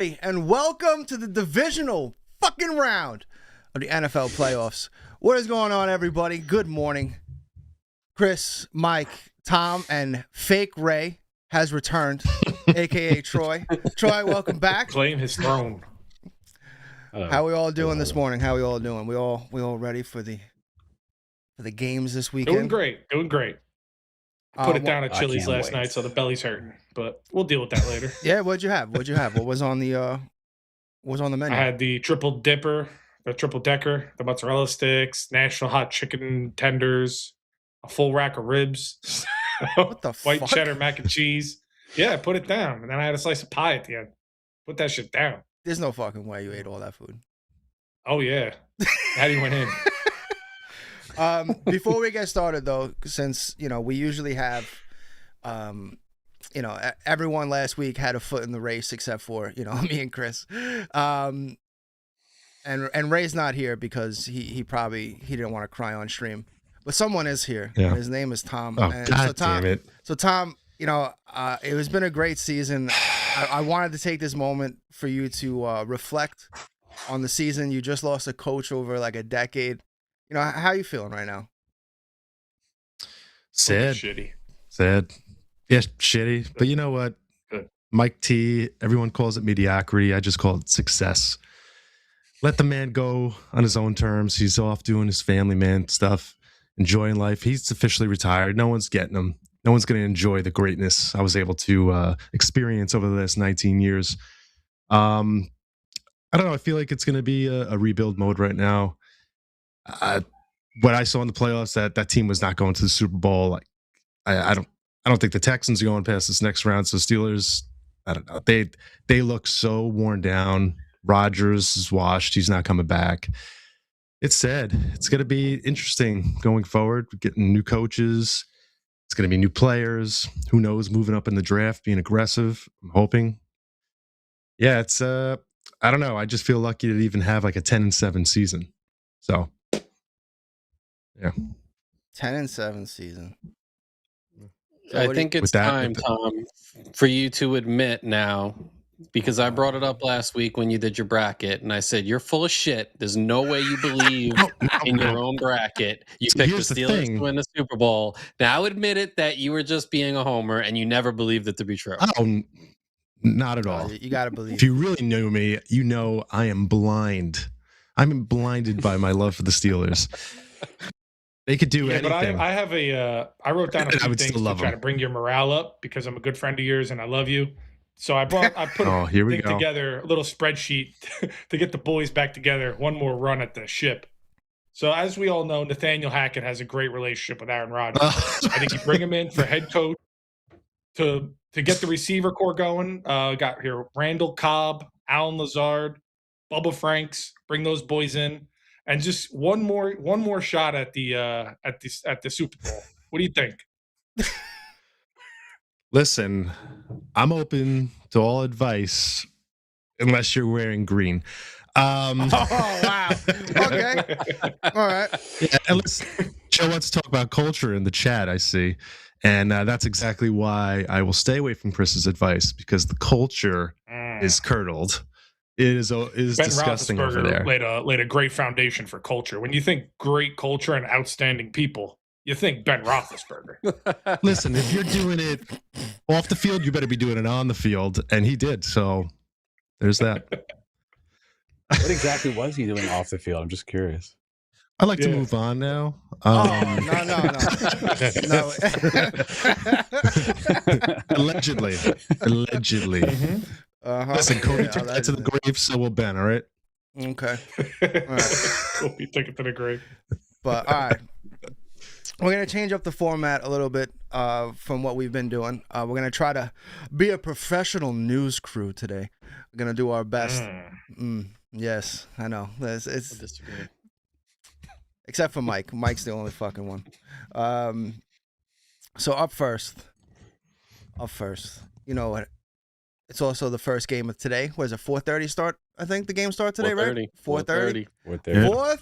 Hey, and welcome to the divisional fucking round of the NFL playoffs. What is going on, everybody? Good morning. Chris, Mike, Tom, and Fake Ray has returned, a.k.a. Troy. Troy, welcome back. Claim his throne. How we all doing this morning? How we all doing? We all ready for the games this weekend? Doing great. Put it down at Chili's last night, so the belly's hurting. But we'll deal with that later. Yeah, what'd you have? What was on the menu? I had the triple dipper, the triple decker, the mozzarella sticks, national hot chicken tenders, a full rack of ribs, What the white fuck? cheddar mac and cheese. Yeah, put it down. And then I had a slice of pie at the end. Put that shit down. There's no fucking way you ate all that food. Oh, yeah. How do you went in? Before we get started, though, since we usually have, everyone last week had a foot in the race except for me and Chris, and Ray's not here because he didn't want to cry on stream, but someone is here. Yeah. His name is Tom. Oh, and God damn it! So Tom, it has been a great season. I wanted to take this moment for you to reflect on the season. You just lost a coach over like a decade. How you feeling right now? Sad. Shitty. Sad. Yeah, shitty. But you know what? Good. Mike T, everyone calls it mediocrity. I just call it success. Let the man go on his own terms. He's off doing his family man stuff, enjoying life. He's officially retired. No one's getting him. No one's going to enjoy the greatness I was able to experience over the last 19 years. I don't know. I feel like it's going to be a rebuild mode right now. What I saw in the playoffs, that team was not going to the Super Bowl. Like, I don't think the Texans are going past this next round. So Steelers, I don't know. They look so worn down. Rodgers is washed. He's not coming back. It's sad. It's going to be interesting going forward. We're getting new coaches. It's going to be new players. Who knows? Moving up in the draft, being aggressive. I'm hoping. Yeah, it's I don't know. I just feel lucky to even have like a 10-7 season. So, yeah. 10-7 season. So I think it's time, Tom, for you to admit now, because I brought it up last week when you did your bracket, and I said, you're full of shit. There's no way you believe in your own bracket. You picked the Steelers to win the Super Bowl. Now admit it that you were just being a homer, and you never believed it to be true. Oh, not at all. You got to believe. If you really know me, you know I am blind. I'm blinded by my love for the Steelers. They could do anything. But I have I wrote down a few things to try to bring your morale up because I'm a good friend of yours and I love you. So I put together a little spreadsheet to get the boys back together. One more run at the ship. So as we all know, Nathaniel Hackett has a great relationship with Aaron Rodgers. I think you bring him in for head coach to get the receiver core going. Got here Randall Cobb, Alan Lazard, Bubba Franks. Bring those boys in. And just one more shot at the Super Bowl. What do you think? Listen, I'm open to all advice, unless you're wearing green. Oh wow! Okay, all right. Yeah, and Joe wants to talk about culture in the chat. I see, and that's exactly why I will stay away from Chris's advice because the culture is curdled. It is disgusting over there. Laid a great foundation for culture. When you think great culture and outstanding people, you think Ben Roethlisberger. Listen, if you're doing it off the field, you better be doing it on the field, and he did. So there's that. What exactly was he doing off the field? I'm just curious. I'd like to move on now. No. Allegedly. Mm-hmm. Listen, Cody took that to the grave, so will Ben, all right? Okay. All right. We'll be taking it to the grave. But, all right. We're going to change up the format a little bit from what we've been doing. We're going to try to be a professional news crew today. We're going to do our best. Yes, I know. It's except for Mike. Mike's the only fucking one. So up first, you know what? It's also the first game of today. Was it 4:30 start? I think the game starts today, 4:30. right? 4:30.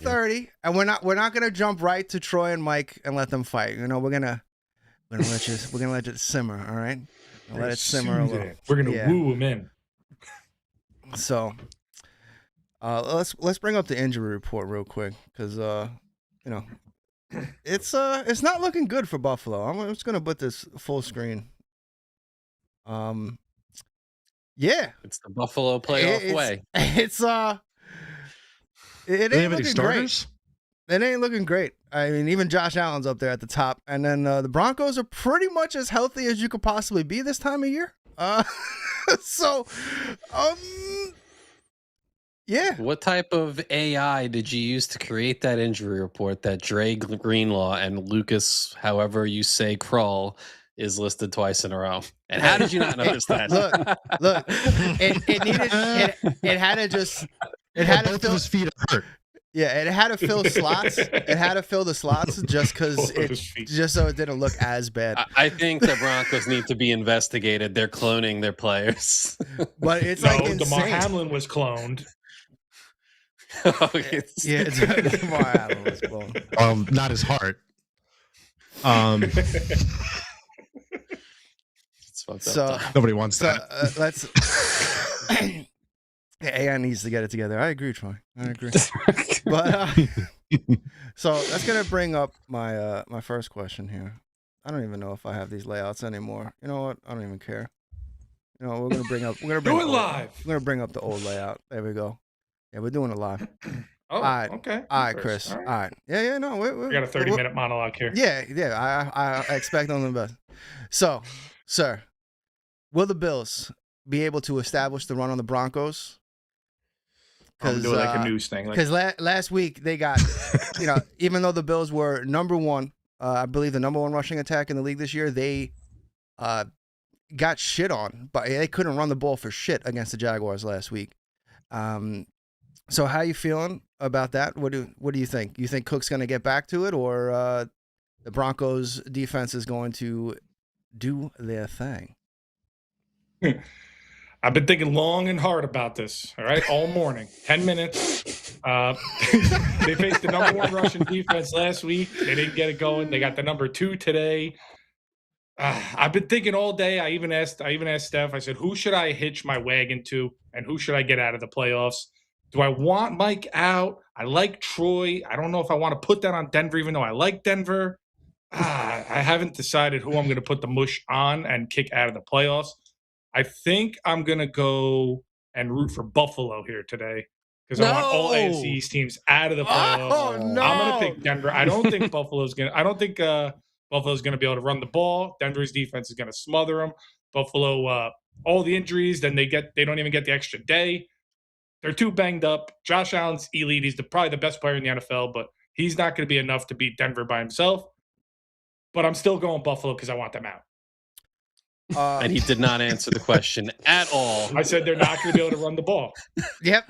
4:30, and we're not gonna jump right to Troy and Mike and let them fight. We're gonna let you simmer. All right, let it simmer a little. We're gonna woo them in. So, let's bring up the injury report real quick because it's not looking good for Buffalo. I'm just gonna put this full screen. Yeah, it's the Buffalo playoff way. It's it ain't looking great. It ain't looking great. I mean, even Josh Allen's up there at the top, and then the Broncos are pretty much as healthy as you could possibly be this time of year. So, yeah. What type of AI did you use to create that injury report that Dre Greenlaw and Lucas, however you say Krull, is listed twice in a row? And how did you not notice that? Look, it needed, it had to just, it had to fill, his feet hurt. Yeah, it had to fill slots. It had to fill the slots just so it didn't look as bad. I think the Broncos need to be investigated. They're cloning their players. But it's like insane. DeMar Hamlin was cloned. DeMar Hamlin was cloned. Not his heart. So nobody wants that. Let's. AI needs to get it together. I agree, Troy. I agree. But so that's gonna bring up my my first question here. I don't even know if I have these layouts anymore. You know what? I don't even care. You know, we're gonna bring do it live. We're gonna bring up the old layout. There we go. Yeah, we're doing it live. Oh, all right. Okay. All right, Chris. All right. Yeah. No, we got a 30-minute monologue here. Yeah. I expect on the best. So, sir, will the Bills be able to establish the run on the Broncos? I'm doing like a news thing. Because last week they got, even though the Bills were number one, I believe the number one rushing attack in the league this year, they got shit on, but they couldn't run the ball for shit against the Jaguars last week. So how you feeling about that? What do you think? You think Cook's going to get back to it, or the Broncos defense is going to do their thing? I've been thinking long and hard about this, all right, all morning, 10 minutes. They faced the number one Russian defense last week. They didn't get it going. They got the number two today. I've been thinking all day. I even asked Steph, I said, who should I hitch my wagon to, and who should I get out of the playoffs? Do I want Mike out? I like Troy. I don't know if I want to put that on Denver, even though I like Denver. I haven't decided who I'm going to put the mush on and kick out of the playoffs. I think I'm going to go and root for Buffalo here today because I want all AFC East teams out of the playoffs. Oh, no. I'm going to pick Denver. I don't think Buffalo's going to be able to run the ball. Denver's defense is going to smother them. Buffalo, all the injuries, then they don't even get the extra day. They're too banged up. Josh Allen's elite. He's probably the best player in the NFL, but he's not going to be enough to beat Denver by himself. But I'm still going Buffalo because I want them out. And he did not answer the question at all. I said they're not going to be able to run the ball. Yep,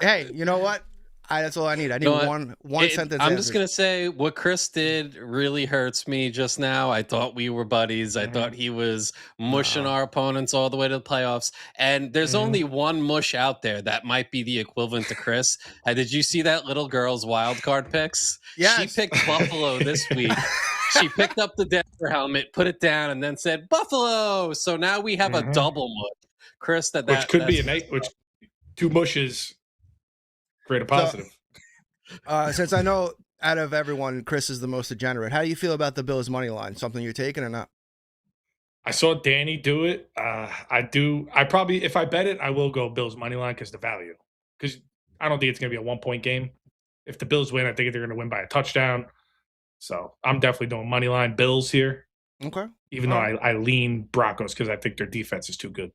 hey, you know what? That's all I need. I need one sentence. I'm just going to say what Chris did really hurts me just now. I thought we were buddies. I thought he was mushing our opponents all the way to the playoffs. And there's only one mush out there that might be the equivalent to Chris. Did you see that little girl's wild card picks? Yes. She picked Buffalo this week. She picked up the Denver helmet, put it down, and then said Buffalo. So now we have a double mush. Chris, which could be which two mushes create a positive. So, since I know out of everyone, Chris is the most degenerate. How do you feel about the Bills money line? Something you're taking or not? I saw Danny do it. I do. I probably, if I bet it, I will go Bills money line because the value. Because I don't think it's going to be a 1-point game. If the Bills win, I think they're going to win by a touchdown. So I'm definitely doing money line Bills here. Okay. Even though I lean Broncos because I think their defense is too good.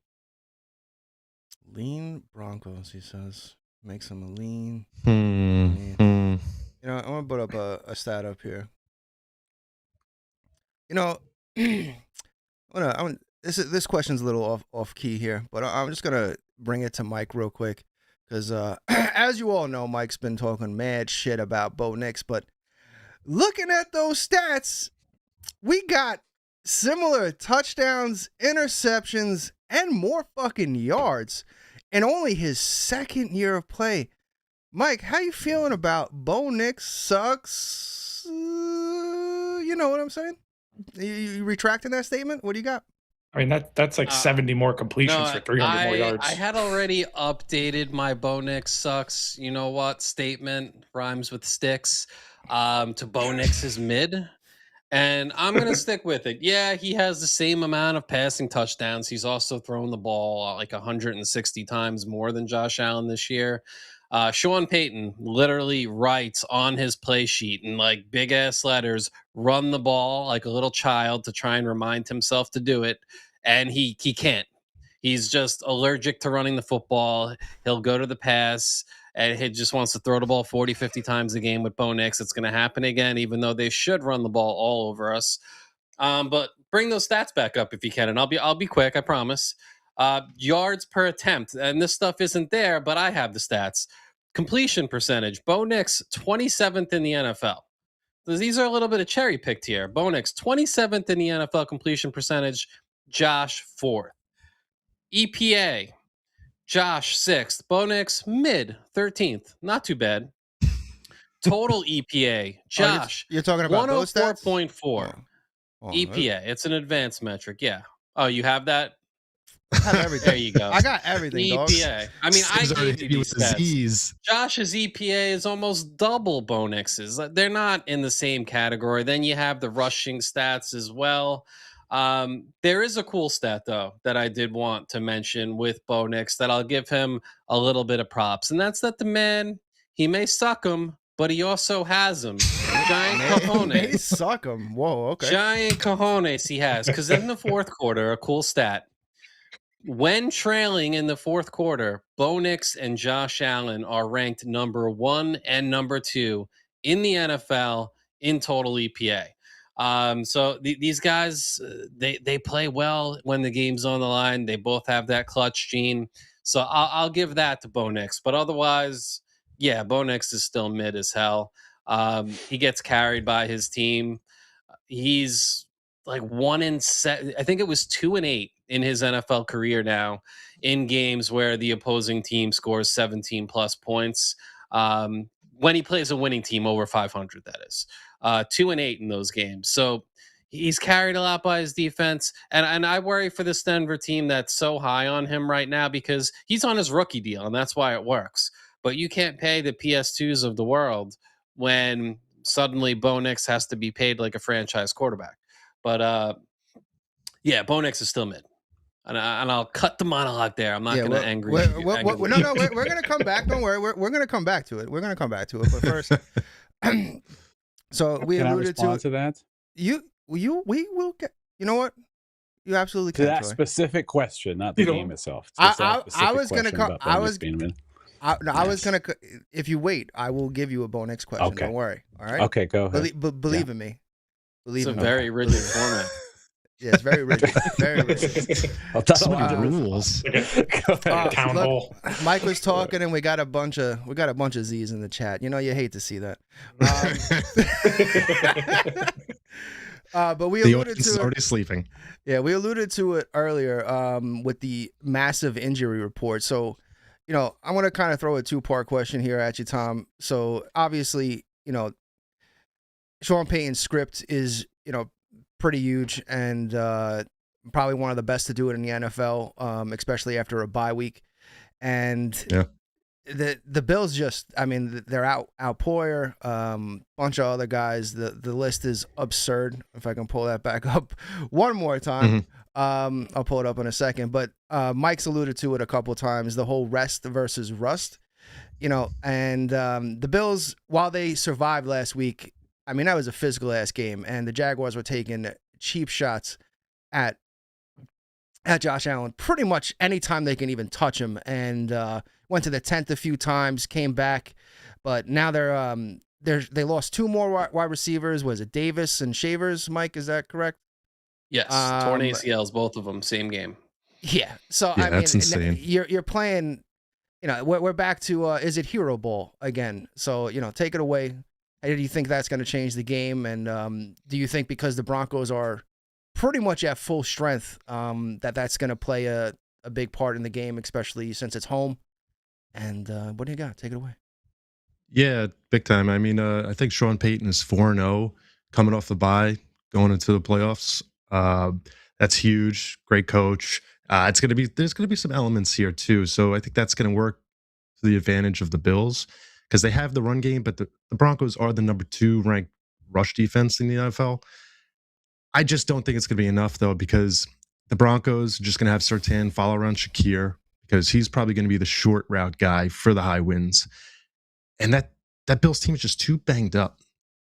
Lean Broncos, he says. Makes them a lean. I'm gonna put up a stat up here. This question's a little off key here, but I'm just gonna bring it to Mike real quick because as you all know, Mike's been talking mad shit about Bo Nix, but looking at those stats, we got similar touchdowns, interceptions, and more fucking yards in only his second year of play. Mike, how you feeling about Bo Nix sucks? You know what I'm saying? You retracting that statement? What do you got? I mean, that's like 70 more completions for 300 more yards. I had already updated my Bo Nix sucks, you know what, statement, rhymes with sticks, to Bo Nix is mid. And I'm going to stick with it. Yeah, he has the same amount of passing touchdowns. He's also thrown the ball like 160 times more than Josh Allen this year. Sean Payton literally writes on his play sheet in like big ass letters, run the ball like a little child to try and remind himself to do it. And he can't. He's just allergic to running the football. He'll go to the pass and he just wants to throw the ball 40, 50 times a game with Bo Nix. It's going to happen again, even though they should run the ball all over us. But bring those stats back up if you can, and I'll be quick, I promise. Yards per attempt, and this stuff isn't there, but I have the stats. Completion percentage, Bo Nix 27th in the NFL. These are a little bit of cherry picked here. Bo Nix 27th in the NFL completion percentage, Josh 4th. EPA, Josh 6th. Bo Nix mid 13th. Not too bad. Total EPA, Josh. You're talking about those stats? 104.4. EPA. It's an advanced metric. Yeah. Oh, you have that? I have everything. There you go. I got everything, EPA. I mean, I gave you these stats. Josh's EPA is almost double Bo Nix's. They're not in the same category. Then you have the rushing stats as well. There is a cool stat, though, that I did want to mention with Bo Nix that I'll give him a little bit of props. And that's that the man, he may suck him, but he also has them. Giant cojones. He suck him. Whoa, okay. Giant cojones he has. Because in the fourth quarter, a cool stat. When trailing in the fourth quarter, Bo Nix and Josh Allen are ranked number 1 and number 2 in the NFL in total EPA. So these guys, they play well when the game's on the line. They both have that clutch gene. So I'll give that to Bo Nix. But otherwise, yeah, Bo Nix is still mid as hell. He gets carried by his team. He's like 1-7. I think it was 2-8 in his NFL career now in games where the opposing team scores 17 plus points. When he plays a winning team over 500, that is 2-8 in those games. So he's carried a lot by his defense. And I worry for this Denver team that's so high on him right now because he's on his rookie deal and that's why it works. But you can't pay the PS2s of the world when suddenly Bo Nix has to be paid like a franchise quarterback. But yeah, Bo Nix is still mid. And I'll cut the monologue there. I'm not going to angry. No, we're going to come back. Don't worry. We're going to come back to it. We're going to come back to it. But first, so we can alluded I respond to that. We will get. You know what? You absolutely can. To that specific question, not the game itself. I was going to come. I was going to. If you wait, I will give you a Bo Nix question. Okay. Don't worry. All right. Okay, go ahead. Believe in me. It's a very rigid format. Yeah, it's very rigid. Very rigid. The rules. Town hall. Mike was talking, and we got a bunch of Z's in the chat. You know, you hate to see that. But we alluded to already sleeping. Yeah, we alluded to it earlier with the massive injury report. So, you know, I want to kind of throw a 2-part question here at you, Tom. So, obviously, you know, Sean Payton's script is, you know, pretty huge and probably one of the best to do it in the NFL, especially after a bye week. And the Bills just, I mean, they're out Poyer, bunch of other guys. The list is absurd. If I can pull that back up one more time, I'll pull it up in a second. But Mike's alluded to it a couple of times, the whole rest versus rust, you know, and the Bills, while they survived last week, I mean, that was a physical ass game, and the Jaguars were taking cheap shots at Josh Allen pretty much anytime they can even touch him, and went to the 10th a few times, came back, but now they lost 2 more wide receivers. Was it Davis and Shavers? Mike, is that correct? Yes, torn ACLs, both of them, same game. Yeah, so yeah, I mean, that's insane. You're playing. You know, we're back to is it Hero Ball again? So you know, take it away. Do you think that's going to change the game? And do you think because the Broncos are pretty much at full strength, that's going to play a big part in the game, especially since it's home? And what do you got? Take it away. Yeah, big time. I mean, I think Sean Payton is 4-0 coming off the bye, going into the playoffs. That's huge. Great coach. There's going to be some elements here too. So I think that's going to work to the advantage of the Bills because they have the run game, but the Broncos are the number 2 ranked rush defense in the NFL. I just don't think it's going to be enough though, because the Broncos are just going to have Surtain follow around Shakir because he's probably going to be the short route guy for the high winds. And that Bills team is just too banged up.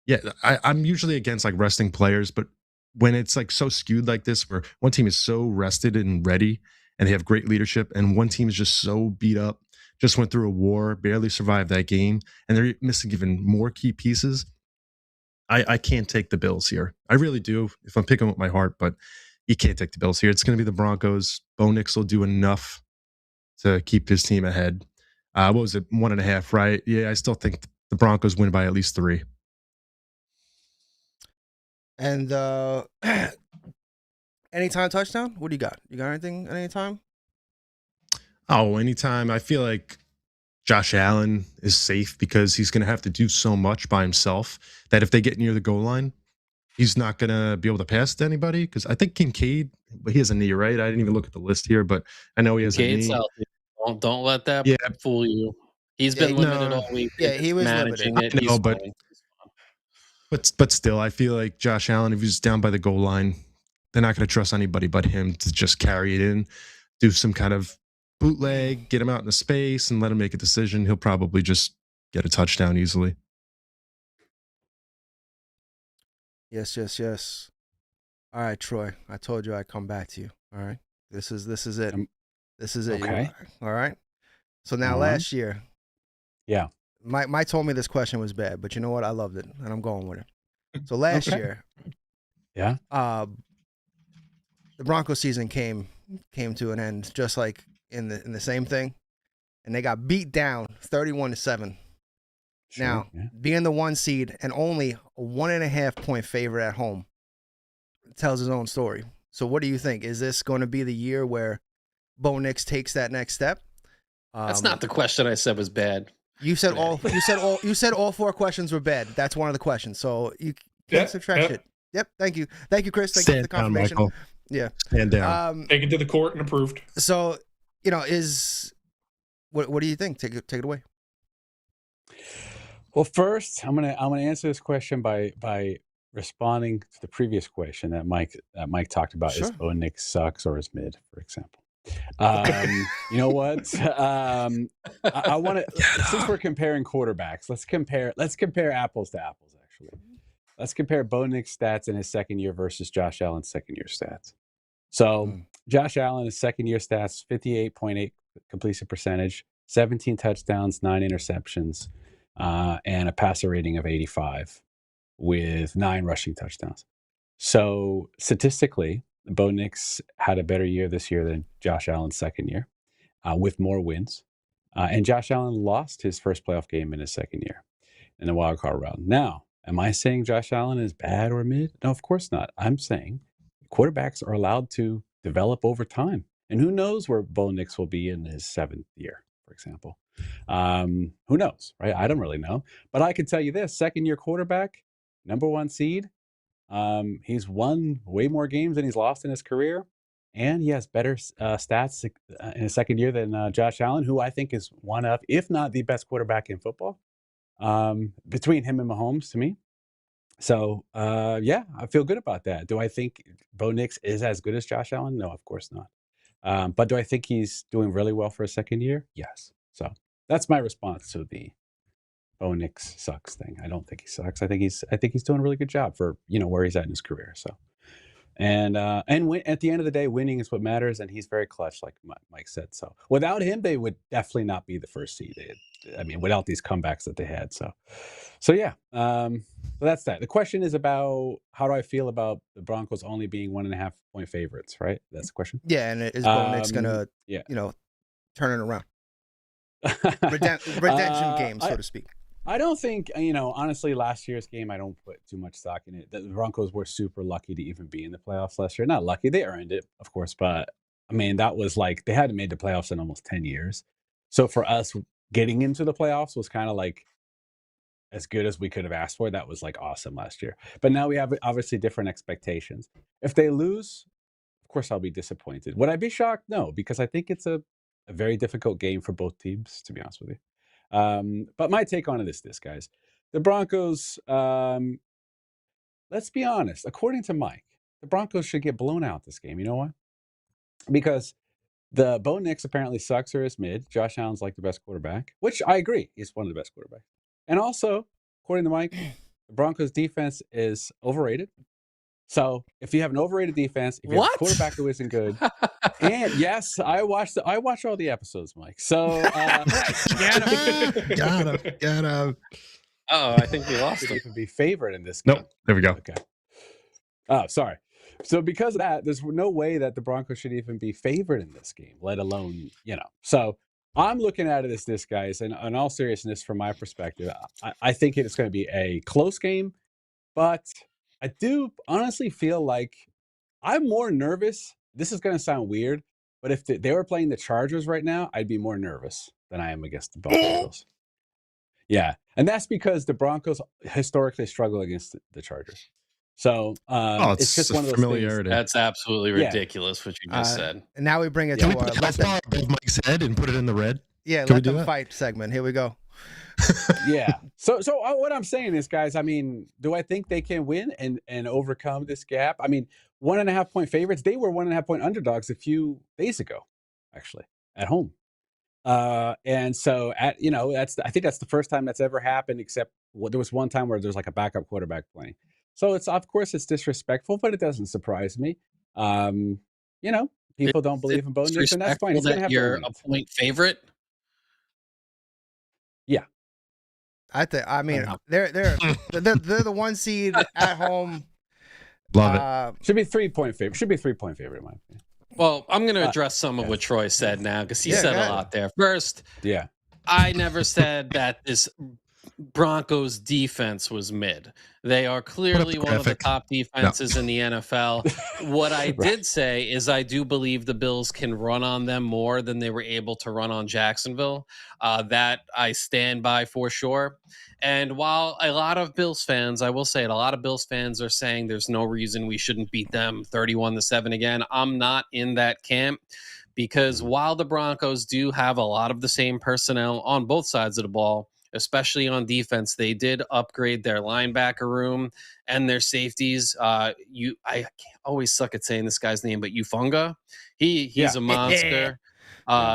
Yeah, I'm usually against like resting players, but when it's like so skewed like this, where one team is so rested and ready and they have great leadership, and one team is just so beat up, just went through a war, barely survived that game, and they're missing even more key pieces. I can't take the Bills here. I really do if I'm picking with my heart, but you can't take the Bills here. It's going to be the Broncos. Bo Nix will do enough to keep his team ahead. What was it? 1.5, right? Yeah, I still think the Broncos win by at least 3. And anytime touchdown? What do you got? You got anything at any time? Oh, anytime. I feel like Josh Allen is safe because he's going to have to do so much by himself that if they get near the goal line, he's not going to be able to pass to anybody. Because I think Kincaid, but he has a knee, right? I didn't even look at the list here, but I know he has a knee. Don't let that fool you. He's been limited all week. Yeah, he was managing limited. it. I know, but still, I feel like Josh Allen, if he's down by the goal line, they're not going to trust anybody but him to just carry it in, do some kind of bootleg, get him out in the space, and let him make a decision. He'll probably just get a touchdown easily. Yes. All right, Troy. I told you I'd come back to you. All right. This is it. This is it. Okay. All right. So now last year. Yeah. Mike told me this question was bad, but you know what? I loved it, and I'm going with it. So last year, yeah, the Broncos season came to an end, just like in the same thing, and they got beat down 31-7. Sure, now, being the 1 seed and only a 1.5 point favorite at home tells his own story. So, what do you think? Is this going to be the year where Bo Nix takes that next step? That's not the question I said was bad. You said all 4 questions were bad. That's one of the questions. So you can't subtract shit. Yep. Thank you, Chris. Thank you for the confirmation. Down, yeah. Stand down. Taken to the court and approved. So what do you think? Take it away. Well, first, I'm gonna answer this question by responding to the previous question that Mike talked about. Sure. Is Bo Nix sucks or is mid, for example. You know what? I want to, since we're comparing quarterbacks, let's compare apples to apples. Actually, let's compare Bo Nix stats in his second year versus Josh Allen's second year stats. So Josh Allen, his second year stats: 58.8 completion percentage, 17 touchdowns, 9 interceptions, and a passer rating of 85 with 9 rushing touchdowns. So statistically, Bo Nix had a better year this year than Josh Allen's second year, with more wins. And Josh Allen lost his first playoff game in his second year in the wild card round. Now, am I saying Josh Allen is bad or mid? No, of course not. I'm saying quarterbacks are allowed to develop over time. And who knows where Bo Nix will be in his 7th year, for example. Who knows, right? I don't really know. But I can tell you this, second-year quarterback, number 1 seed, he's won way more games than he's lost in his career, and he has better stats in his second year than Josh Allen, who I think is one of, if not the best quarterback in football, between him and Mahomes to me. So, I feel good about that. Do I think Bo Nix is as good as Josh Allen? No, of course not. But do I think he's doing really well for a second year? Yes. So that's my response to the Bo Nix sucks thing. I don't think he sucks. I think he's doing a really good job for where he's at in his career. So, and at the end of the day, winning is what matters, and he's very clutch, like Mike said. So without him, they would definitely not be the first seed. Without these comebacks that they had. So yeah. So that's that. The question is about how do I feel about the Broncos only being 1.5 point favorites, right? That's the question. Yeah, and is Bo Nix gonna turn it around? Redemption game, so to speak. I don't think, honestly, last year's game, I don't put too much stock in it. The Broncos were super lucky to even be in the playoffs last year. Not lucky, they earned it, of course, but that was like, they hadn't made the playoffs in almost 10 years. So for us, getting into the playoffs was kind of like as good as we could have asked for. That was like awesome last year. But now we have obviously different expectations. If they lose, of course I'll be disappointed. Would I be shocked? No, because I think it's a very difficult game for both teams, to be honest with you. But my take on it is this, guys. The Broncos, let's be honest, according to Mike, the Broncos should get blown out this game. You know why? Because the Bo Nix apparently sucks or is mid. Josh Allen's like the best quarterback, which I agree. He's one of the best quarterbacks. And also, according to Mike, the Broncos defense is overrated. So if you have an overrated defense, if you have a quarterback who isn't good, and yes, I watch all the episodes, Mike. So got him. Oh, I think we lost him. Even be favored in this game. Nope. There we go. Okay. Oh, sorry. So because of that, there's no way that the Broncos should even be favored in this game, let alone, So I'm looking at it as this, guys, and in all seriousness, from my perspective, I think it's going to be a close game, but I do honestly feel like I'm more nervous. This is going to sound weird, but if they were playing the Chargers right now, I'd be more nervous than I am against the Broncos. Yeah, and that's because the Broncos historically struggle against the Chargers. So it's just one of those familiarity. That's absolutely ridiculous what you just said. And now we bring it to our let them above Mike's head and put it in the red. Yeah, let them fight segment. Here we go. Yeah. So what I'm saying is, guys, I mean, do I think they can win and overcome this gap? I mean, 1.5 point favorites. They were 1.5 point underdogs a few days ago, actually, at home. And so I think that's the first time that's ever happened, except there was one time where there's like a backup quarterback playing. So it's disrespectful, but it doesn't surprise me. People don't believe in Bo Nix, and that's fine. He's gonna have you're a point favorite. Yeah, I mean, they're the 1 seed at home. Love it. Should be 3 point favorite. Should be 3 point favorite in my opinion. Well, I'm going to address some of what Troy said now because he said a lot there. First, I never said that this Broncos defense was mid. They are clearly one of the top defenses in the NFL. What I did say is I do believe the Bills can run on them more than they were able to run on Jacksonville. That I stand by for sure. And while a lot of Bills fans, I will say it, a lot of Bills fans are saying there's no reason we shouldn't beat them 31-7 again. I'm not in that camp because while the Broncos do have a lot of the same personnel on both sides of the ball, especially on defense, they did upgrade their linebacker room and their safeties. I always suck at saying this guy's name, but Ufunga, he's a monster.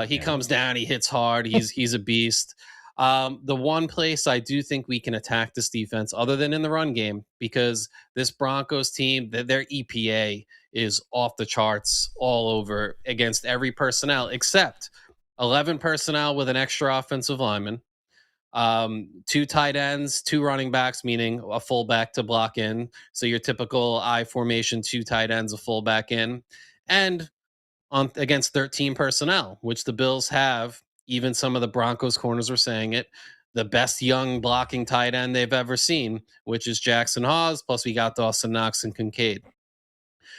He comes down, he hits hard. He's a beast. The one place I do think we can attack this defense, other than in the run game, because this Broncos team, their EPA is off the charts all over against every personnel except 11 personnel with an extra offensive lineman. 2 tight ends, 2 running backs, meaning a fullback to block in. So your typical I formation, 2 tight ends, a fullback in, and against 13 personnel, which the Bills have. Even some of the Broncos corners were saying it. The best young blocking tight end they've ever seen, which is Jackson Hawes. Plus we got Dawson Knox and Kincaid.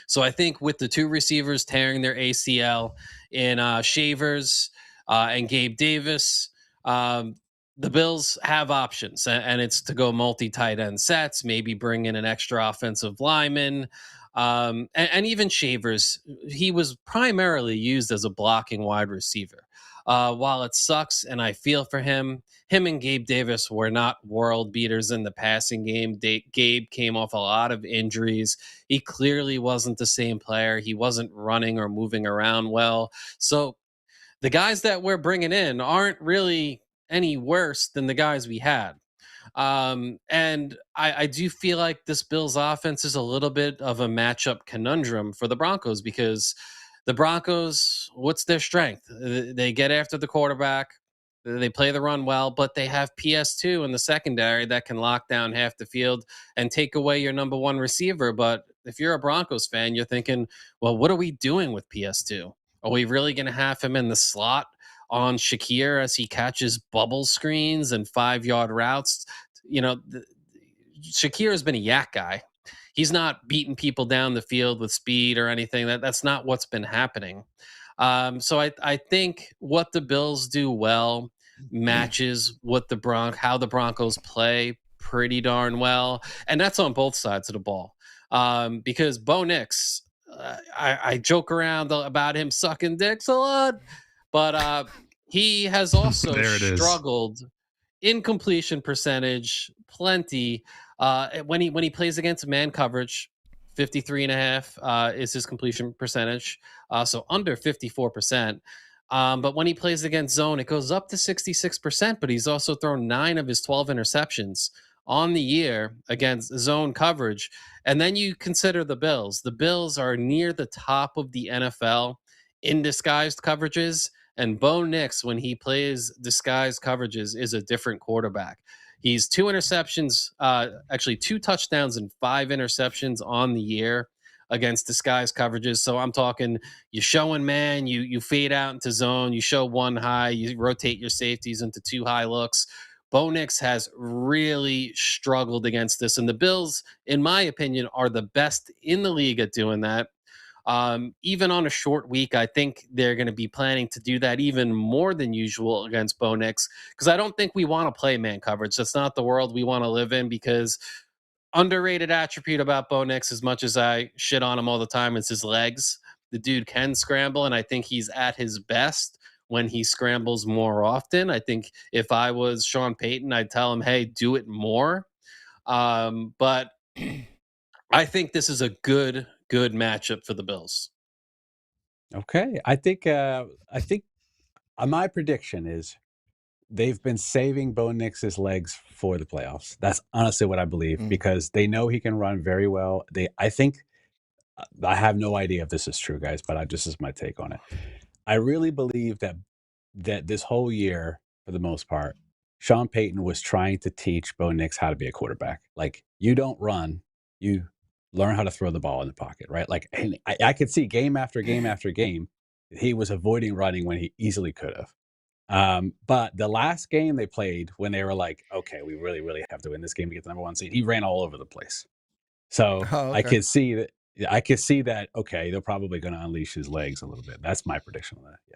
So I think with the 2 receivers tearing their ACL in Shavers and Gabe Davis, the Bills have options, and it's to go multi-tight end sets, maybe bring in an extra offensive lineman. And even Shavers, he was primarily used as a blocking wide receiver. While it sucks, and I feel for him and Gabe Davis were not world beaters in the passing game. Gabe came off a lot of injuries. He clearly wasn't the same player. He wasn't running or moving around well. So the guys that we're bringing in aren't really any worse than the guys we had. And I do feel like this Bills offense is a little bit of a matchup conundrum for the Broncos because the Broncos, what's their strength? They get after the quarterback. They play the run well, but they have PS2 in the secondary that can lock down half the field and take away your number 1 receiver. But if you're a Broncos fan, you're thinking, well, what are we doing with PS2? Are we really going to have him in the slot on Shakir as he catches bubble screens and 5-yard routes? Shakir has been a yak guy. He's not beating people down the field with speed or anything. That's not what's been happening. So I think what the Bills do well matches what how the Broncos play pretty darn well. And that's on both sides of the ball. Because Bo Nix, I joke around about him sucking dicks a lot, but he has also struggled in completion percentage plenty. When he plays against man coverage, 53.5 is his completion percentage, so under 54%. But when he plays against zone, it goes up to 66%, but he's also thrown 9 of his 12 interceptions on the year against zone coverage. And then you consider the Bills. The Bills are near the top of the NFL in disguised coverages. And Bo Nix, when he plays disguised coverages, is a different quarterback. He's 2 interceptions, actually 2 touchdowns and 5 interceptions on the year against disguised coverages. So I'm talking, you showing man, you fade out into zone, you show 1 high, you rotate your safeties into 2 high looks. Bo Nix has really struggled against this. And the Bills, in my opinion, are the best in the league at doing that. Even on a short week, I think they're going to be planning to do that even more than usual against Bo Nix, because I don't think we want to play man coverage. That's not the world we want to live in, because underrated attribute about Bo Nix, as much as I shit on him all the time, is his legs. The dude can scramble, and I think he's at his best when he scrambles more often. I think if I was Sean Payton, I'd tell him, hey, do it more. But I think this is a good matchup for the Bills. Okay. I think my prediction is they've been saving Bo Nix's legs for the playoffs. That's honestly what I believe, because they know he can run very well. I think, I have no idea if this is true, guys, but this is my take on it. I really believe that this whole year, for the most part, Sean Payton was trying to teach Bo Nix how to be a quarterback. Like, you don't run, you learn how to throw the ball in the pocket, right? Like, and I could see game after game after game, he was avoiding running when he easily could have. But the last game they played, when they were like, okay, we really, really have to win this game to get the number 1 seed, he ran all over the place. So I could see that, okay, they're probably going to unleash his legs a little bit. That's my prediction on that. Yeah.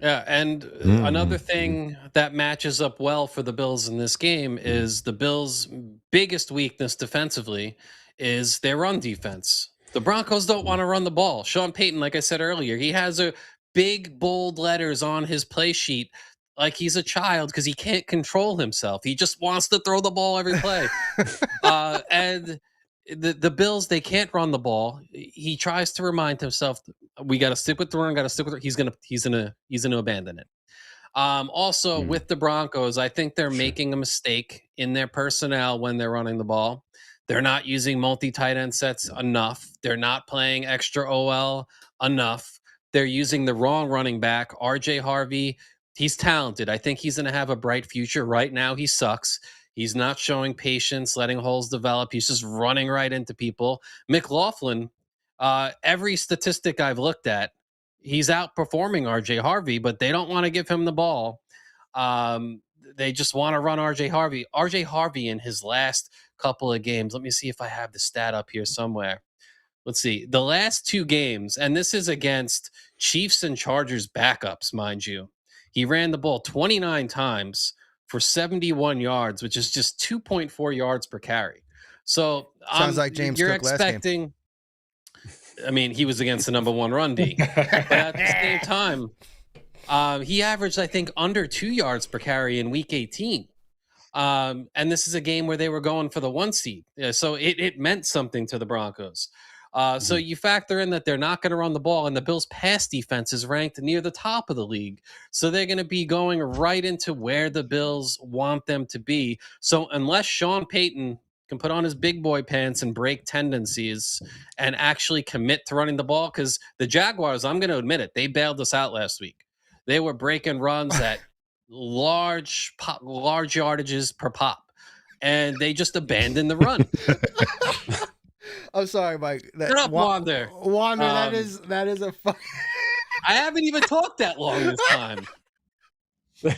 Yeah, and another thing that matches up well for the Bills in this game is the Bills' biggest weakness defensively is their run defense. The Broncos don't want to run the ball. Sean Payton, like I said earlier, he has a big, bold letters on his play sheet like he's a child because he can't control himself. He just wants to throw the ball every play. And the Bills, they can't run the ball. He tries to remind himself, we got to stick with the run, got to stick with it. He's gonna abandon it. Also, with the Broncos, I think they're making a mistake in their personnel when they're running the ball. They're not using multi-tight end sets enough. They're not playing extra OL enough. They're using the wrong running back, RJ Harvey. He's talented. I think he's going to have a bright future. Right now, he sucks. He's not showing patience, letting holes develop. He's just running right into people. McLaughlin, every statistic I've looked at, he's outperforming RJ Harvey, but they don't want to give him the ball. They just want to run RJ Harvey. RJ Harvey in his last couple of games, let me see if I have the stat up here somewhere. Let's see. The last 2 games, and this is against Chiefs and Chargers backups, mind you. He ran the ball 29 times for 71 yards, which is just 2.4 yards per carry. So sounds like James you're Cook expecting. Last game. I mean, he was against the number 1 run D, but at the same time, he averaged, I think, under 2 yards per carry in Week 18. And this is a game where they were going for the 1 seed, so it meant something to the Broncos. So you factor in that they're not going to run the ball, and the Bills' pass defense is ranked near the top of the league. So they're going to be going right into where the Bills want them to be. So unless Sean Payton can put on his big boy pants and break tendencies and actually commit to running the ball, because the Jaguars, I'm going to admit it, they bailed us out last week. They were breaking runs at large yardages per pop, and they just abandoned the run. I'm sorry, Mike. Shut up, Wander. Wander, that is a fuck. I haven't even talked that long this time. But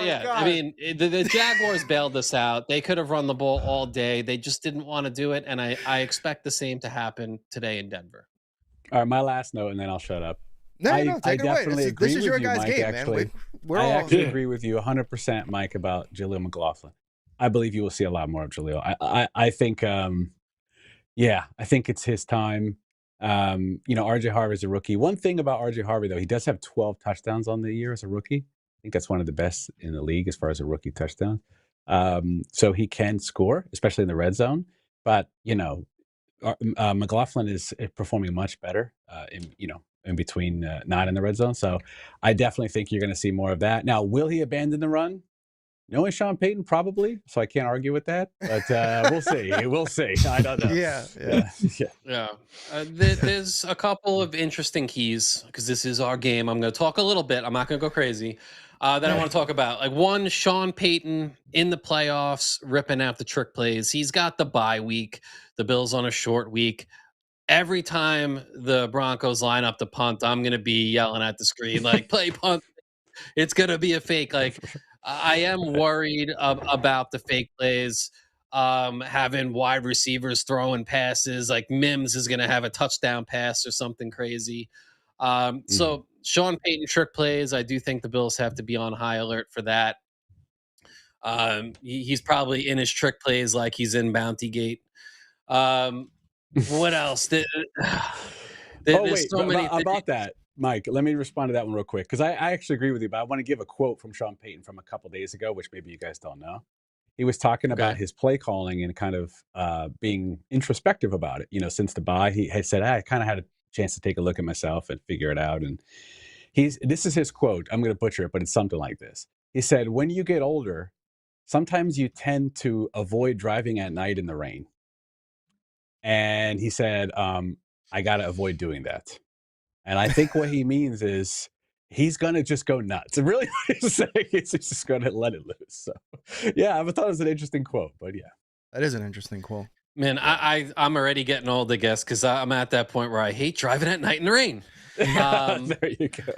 yeah, God. I mean, the Jaguars bailed us out. They could have run the ball all day. They just didn't want to do it, and I expect the same to happen today in Denver. All right, my last note, and then I'll shut up. No, take it away. This is your guys' Mike, game, actually. man. I actually agree with you 100%, Mike, about Jaleel McLaughlin. I believe you will see a lot more of Jaleel. I think Yeah, I think it's his time. RJ Harvey's a rookie. One thing about RJ Harvey, though, he does have 12 touchdowns on the year as a rookie. I think that's one of the best in the league as far as a rookie touchdown. So he can score, especially in the red zone. But, McLaughlin is performing much better in between not in the red zone. So I definitely think you're going to see more of that. Now, will he abandon the run? Knowing Sean Payton, probably. So I can't argue with that. But we'll see. We'll see. I don't know. Yeah. There's a couple of interesting keys because this is our game. I'm going to talk a little bit. I'm not going to go crazy. That I want to talk about. Like one, Sean Payton in the playoffs, ripping out the trick plays. He's got the bye week. The Bills on a short week. Every time the Broncos line up the punt, I'm going to be yelling at the screen, like, play punt. It's going to be a fake. Like, I am worried about the fake plays, having wide receivers throwing passes. Like Mims is going to have a touchdown pass or something crazy. So Sean Payton trick plays, I do think the Bills have to be on high alert for that. He's probably in his trick plays like he's in Bounty Gate. What else? There's so many about that. Mike, let me respond to that one real quick because I actually agree with you, but I want to give a quote from Sean Payton from a couple days ago, which maybe you guys don't know. He was talking about his play calling and kind of being introspective about it. Since the bye, he had said, I kind of had a chance to take a look at myself and figure it out. And this is his quote. I'm going to butcher it, but it's something like this. He said, when you get older, sometimes you tend to avoid driving at night in the rain. And he said, I got to avoid doing that. And I think what he means is he's going to just go nuts. And really what he's saying is he's just going to let it loose. So, yeah, I thought it was an interesting quote, but yeah. That is an interesting quote. Man, I'm already getting old, I guess, because I'm at that point where I hate driving at night in the rain. There you go.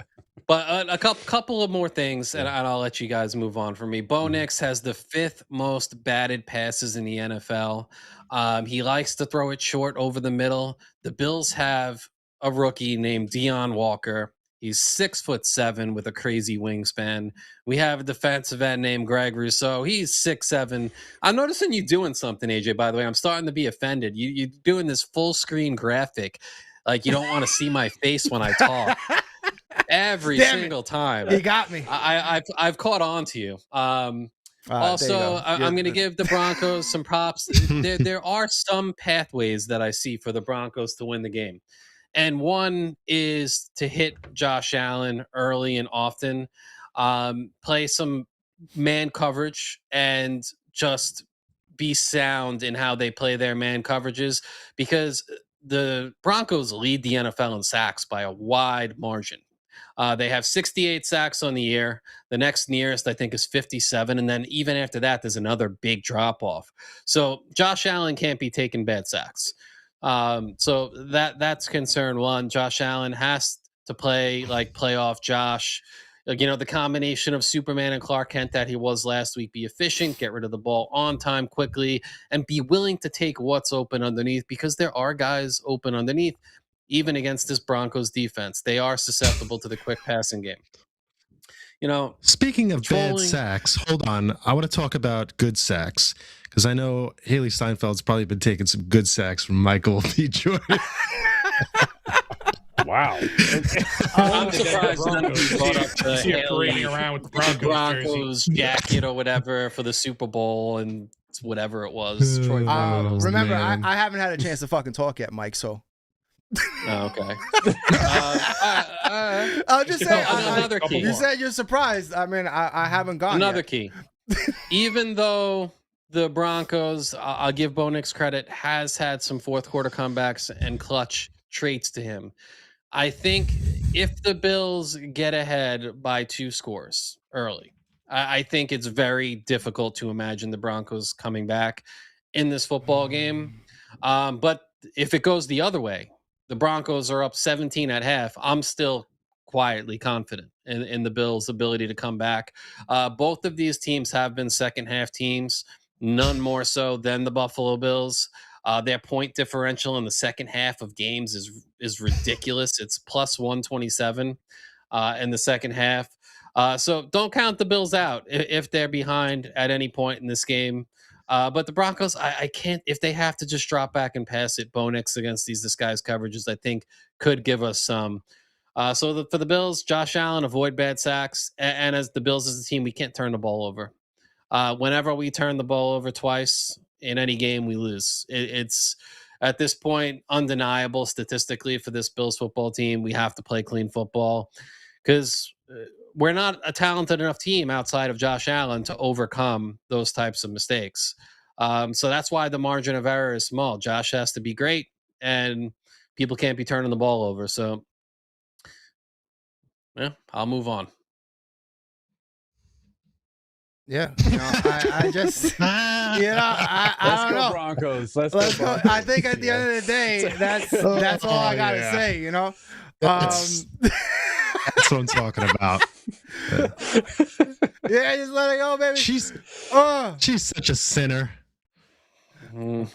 But a couple of more things, and I'll let you guys move on from me. Bo Nix has the 5th most batted passes in the NFL. He likes to throw it short over the middle. The Bills have a rookie named Deion Walker. He's 6'7" with a crazy wingspan. We have a defensive end named Greg Rousseau. He's 6'7". I'm noticing you doing something, AJ, by the way. I'm starting to be offended. You're doing this full screen graphic. Like you don't want to see my face when I talk. Every single time. You got me. I've caught on to you. Also, I'm going to give the Broncos some props. There are some pathways that I see for the Broncos to win the game. And one is to hit Josh Allen early and often, play some man coverage, and just be sound in how they play their man coverages, because the Broncos lead the NFL in sacks by a wide margin. They have 68 sacks on the year. The next nearest, I think, is 57. And then even after that, there's another big drop-off. So Josh Allen can't be taking bad sacks. So that's concern one. Josh Allen has to play like playoff Josh. The combination of Superman and Clark Kent that he was last week. Be efficient, get rid of the ball on time quickly, and be willing to take what's open underneath, because there are guys open underneath. Even against this Broncos defense, they are susceptible to the quick passing game. Speaking of bad sacks, hold on. I want to talk about good sacks, because I know Haley Steinfeld's probably been taking some good sacks from Michael B. Jordan. Wow. I'm surprised none of you brought up the Haley around with the Broncos jacket or whatever for the Super Bowl and whatever it was. Remember, I haven't had a chance to fucking talk yet, Mike, so. Oh, okay. I'll just say another key. You said you're surprised. I mean, I haven't gone another yet. Key. Even though the Broncos, I'll give Bo Nix credit, has had some fourth quarter comebacks and clutch traits to him, I think if the Bills get ahead by 2 scores early, I think it's very difficult to imagine the Broncos coming back in this football game. But if it goes the other way, the Broncos are up 17 at half, I'm still quietly confident in the Bills' ability to come back. Both of these teams have been second half teams, none more so than the Buffalo Bills. Their point differential in the second half of games is ridiculous. It's plus 127 in the second half. So don't count the Bills out if they're behind at any point in this game. But the Broncos, I can't, if they have to just drop back and pass it, Bo Nix against these disguised coverages, I think could give us some. For the Bills, Josh Allen, avoid bad sacks. And as the Bills as a team, we can't turn the ball over. Whenever we turn the ball over twice in any game, we lose. It's at this point undeniable statistically for this Bills football team. We have to play clean football because we're not a talented enough team outside of Josh Allen to overcome those types of mistakes. So that's why the margin of error is small. Josh has to be great, and people can't be turning the ball over. So, yeah, I'll move on. Yeah, I just, let's don't know. Broncos. Let's go. I think at the end of the day, that's all I gotta say. That's what I'm talking about. Yeah, just let it go, baby. She's such a sinner. Josh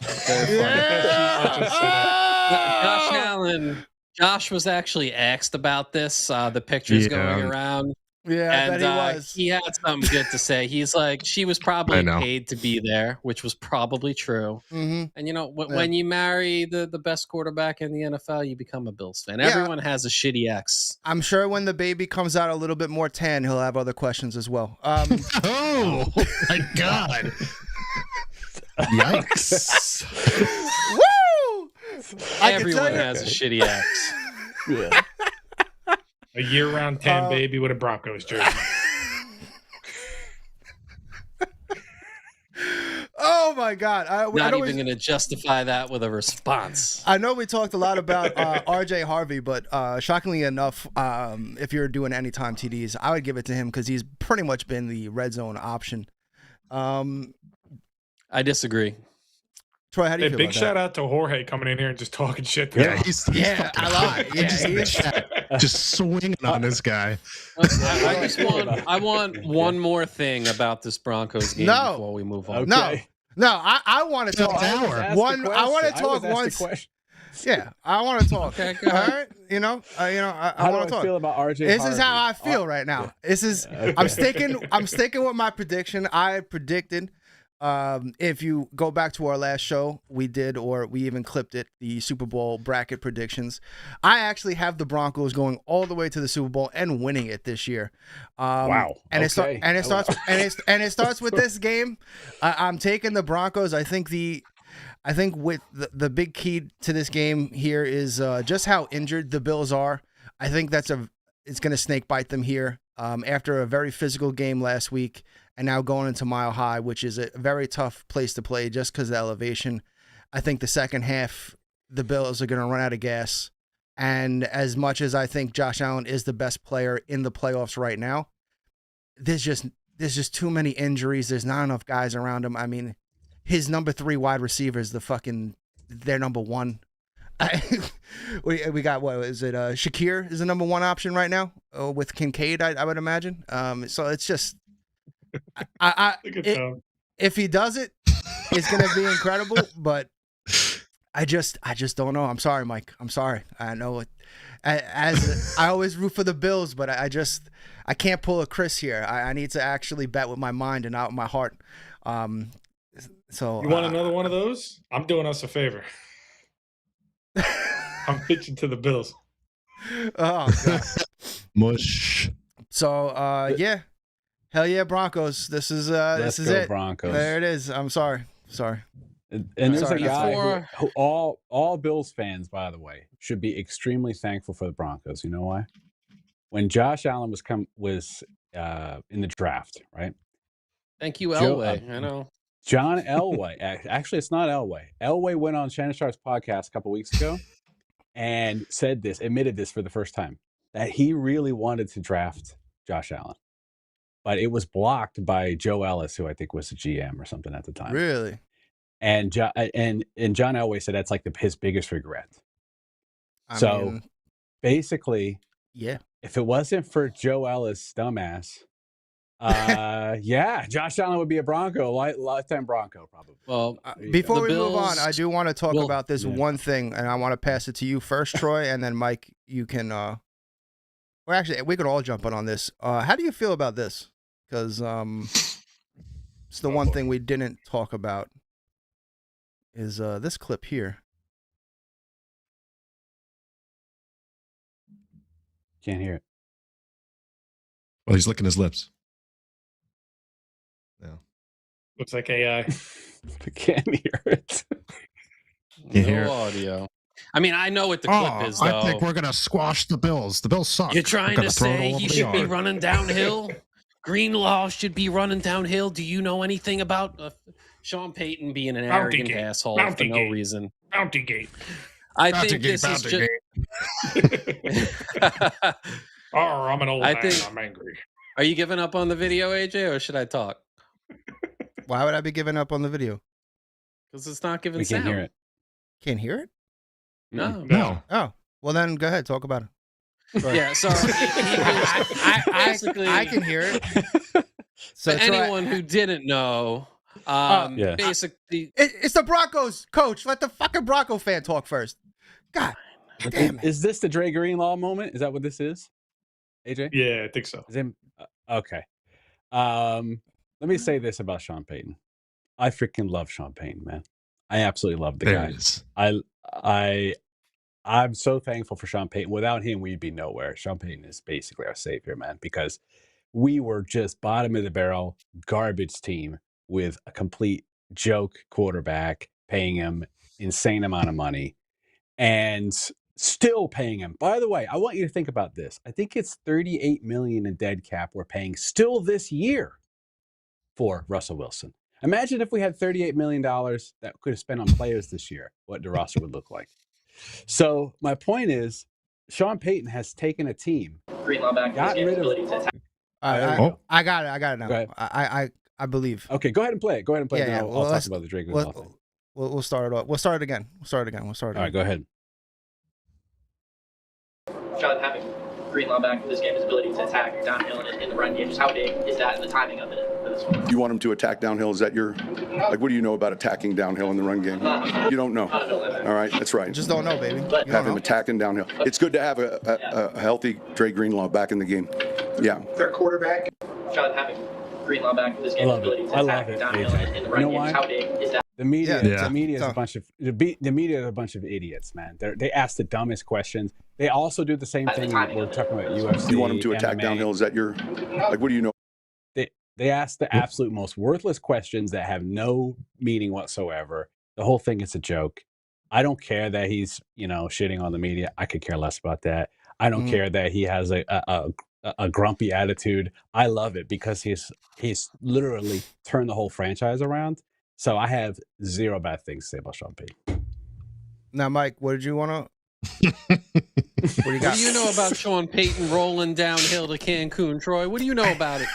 Allen. Josh was actually asked about this. The pictures going around. Yeah, and I bet he was. He had something good to say. He's like, she was probably paid to be there, which was probably true. Mm-hmm. And when you marry the best quarterback in the NFL, you become a Bills fan. Everyone has a shitty ex. I'm sure when the baby comes out a little bit more tan, he'll have other questions as well. Oh my God! Yikes! Woo! Everyone has a shitty ex. Yeah. A year-round tan baby with a Broncos jersey. Oh my God! Not even going to justify that with a response. I know we talked a lot about RJ Harvey, but shockingly enough, if you're doing anytime TDs, I would give it to him because he's pretty much been the red zone option. I disagree. Troy, how do you feel big about shout that? out to Jorge coming in here and just talking shit. He's I lied. Just swinging on this guy. I want one more thing about this Broncos game before we move on. Okay. No, I want to talk. I want to talk once. Yeah, I want to talk. Okay, go ahead. All right, I want to talk. Feel about RJ this Harvey? Is how I feel right now. Yeah. This is. Okay. I'm sticking with my prediction. I predicted. If you go back to our last show, we even clipped it, the Super Bowl bracket predictions. I actually have the Broncos going all the way to the Super Bowl and winning it this year. Wow. And it starts with this game. I'm taking the Broncos. I think with the big key to this game here is just how injured the Bills are. I think it's going to snake bite them here after a very physical game last week. And now going into Mile High, which is a very tough place to play just because of the elevation. I think the second half, the Bills are going to run out of gas. And as much as I think Josh Allen is the best player in the playoffs right now, there's just too many injuries. There's not enough guys around him. I mean, his number 3 wide receiver is their number 1. We got, what is it? Shakir is the number 1 option right now with Kincaid, I would imagine. So it's just, if he does it, it's gonna be incredible. But I just don't know. I'm sorry, Mike. I'm sorry. I know it. As I always root for the Bills, but I can't pull a Chris here. I need to actually bet with my mind and not with my heart. So you want another one of those? I'm doing us a favor. I'm pitching to the Bills. Oh God. Mush. So yeah. Hell yeah, Broncos. This is it. Broncos. There it is. I'm sorry. And there's a guy who all Bills fans, by the way, should be extremely thankful for the Broncos. You know why? When Josh Allen was in the draft, right? Thank you, Elway. I know. John Elway. Actually, it's not Elway. Elway went on Shannon Sharp's podcast a couple weeks ago and admitted this for the first time, that he really wanted to draft Josh Allen. But it was blocked by Joe Ellis, who I think was a GM or something at the time. Really? And John Elway said that's like his biggest regret. I mean, basically, yeah. If it wasn't for Joe Ellis' dumbass, Josh Allen would be a Bronco, lifetime Bronco, probably. Well, before we move on, I do want to talk about this one thing, and I want to pass it to you first, Troy, and then Mike, you can. Well, actually, we could all jump in on this. How do you feel about this? Because It's the one thing we didn't talk about is this clip here. Can't hear it. Well, he's licking his lips. Yeah. Looks like AI. I can't hear it. No audio. I mean, I know what the clip is, though. I think we're going to squash the Bills. The Bills suck. You're trying to say he should be running downhill? Greenlaw should be running downhill? Do you know anything about Sean Payton being an arrogant asshole for no reason? Bounty Gate. I think this is just... I'm an old man. I'm angry. Are you giving up on the video, AJ, or should I talk? Why would I be giving up on the video? Because it's not giving sound. Can't hear it. Can't hear it? No. Oh, well then go ahead. Talk about it. Yeah, so I can hear it. So anyone who didn't know, basically... It's the Broncos, coach. Let the fucking Bronco fan talk first. God damn it. Is this the Dre Greenlaw moment? Is that what this is? AJ? Yeah, I think so. Okay. Let me say this about Sean Payton. I freaking love Sean Payton, man. I absolutely love the guy. I'm so thankful for Sean Payton. Without him, we'd be nowhere. Sean Payton is basically our savior, man, because we were just bottom of the barrel garbage team with a complete joke quarterback, paying him insane amount of money and still paying him. By the way, I want you to think about this. I think it's $38 million in dead cap we're paying still this year for Russell Wilson. Imagine if we had $38 million that could have spent on players this year, what the roster would look like. So my point is, Sean Payton has taken a team, gotten rid of. I got it now. Go ahead. I believe. Okay, go ahead and play it. I'll talk about the Drake. We'll start it off. We'll start it again. All right, go ahead. Sean, having Greenlaw back for this game, his ability to attack downhill in the run game, just how big is that and the timing of it for this one? You want him to attack downhill? Is that your, what do you know about attacking downhill in the run game? You don't know. All right, that's right. Just don't know, baby. Have him attacking downhill. It's good to have a healthy Dre Greenlaw back in the game. Yeah. Their quarterback. Sean, having Greenlaw back for this game, his ability to attack downhill in the run game, just how big is that? The media is a bunch of idiots, man. They ask the dumbest questions. They also do the same thing. We're talking about UFC. You want them to attack MMA. Downhill? Is that your, what do you know? They ask the absolute most worthless questions that have no meaning whatsoever. The whole thing is a joke. I don't care that he's shitting on the media. I could care less about that. I don't care that he has a grumpy attitude. I love it because he's literally turned the whole franchise around. So I have zero bad things to say about Sean Payton. Now, Mike, what did you want to? What do you got? What do you know about Sean Payton rolling downhill to Cancun, Troy? What do you know about it?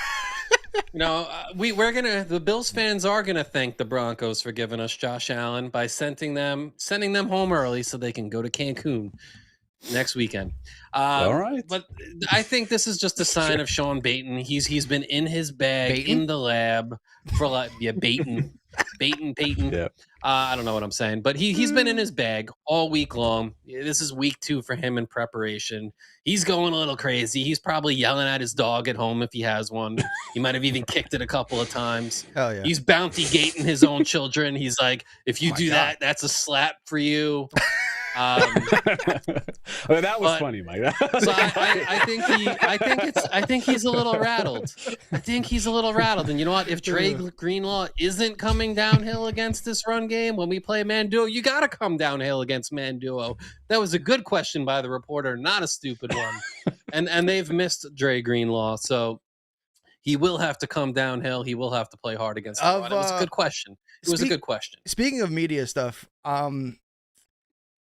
The Bills fans are gonna thank the Broncos for giving us Josh Allen by sending them home early so they can go to Cancun next weekend. All right, but I think this is just a sign of Sean Payton. He's been in his bag in the lab for Payton. Yeah. I don't know what I'm saying, but he's been in his bag all week long. This is week 2 for him in preparation. He's going a little crazy. He's probably yelling at his dog at home if he has one. He might have even kicked it a couple of times. Hell yeah. He's bounty gating his own children. He's like, if you do that, that's a slap for you. That was funny, Mike. So I think he's a little rattled. And you know what? If Dre Greenlaw isn't coming downhill against this run game when we play man duo, you got to come downhill against man duo. That was a good question by the reporter, not a stupid one. and they've missed Dre Greenlaw, so he will have to come downhill. He will have to play hard against the run. It was a good question. A good question. Speaking of media stuff,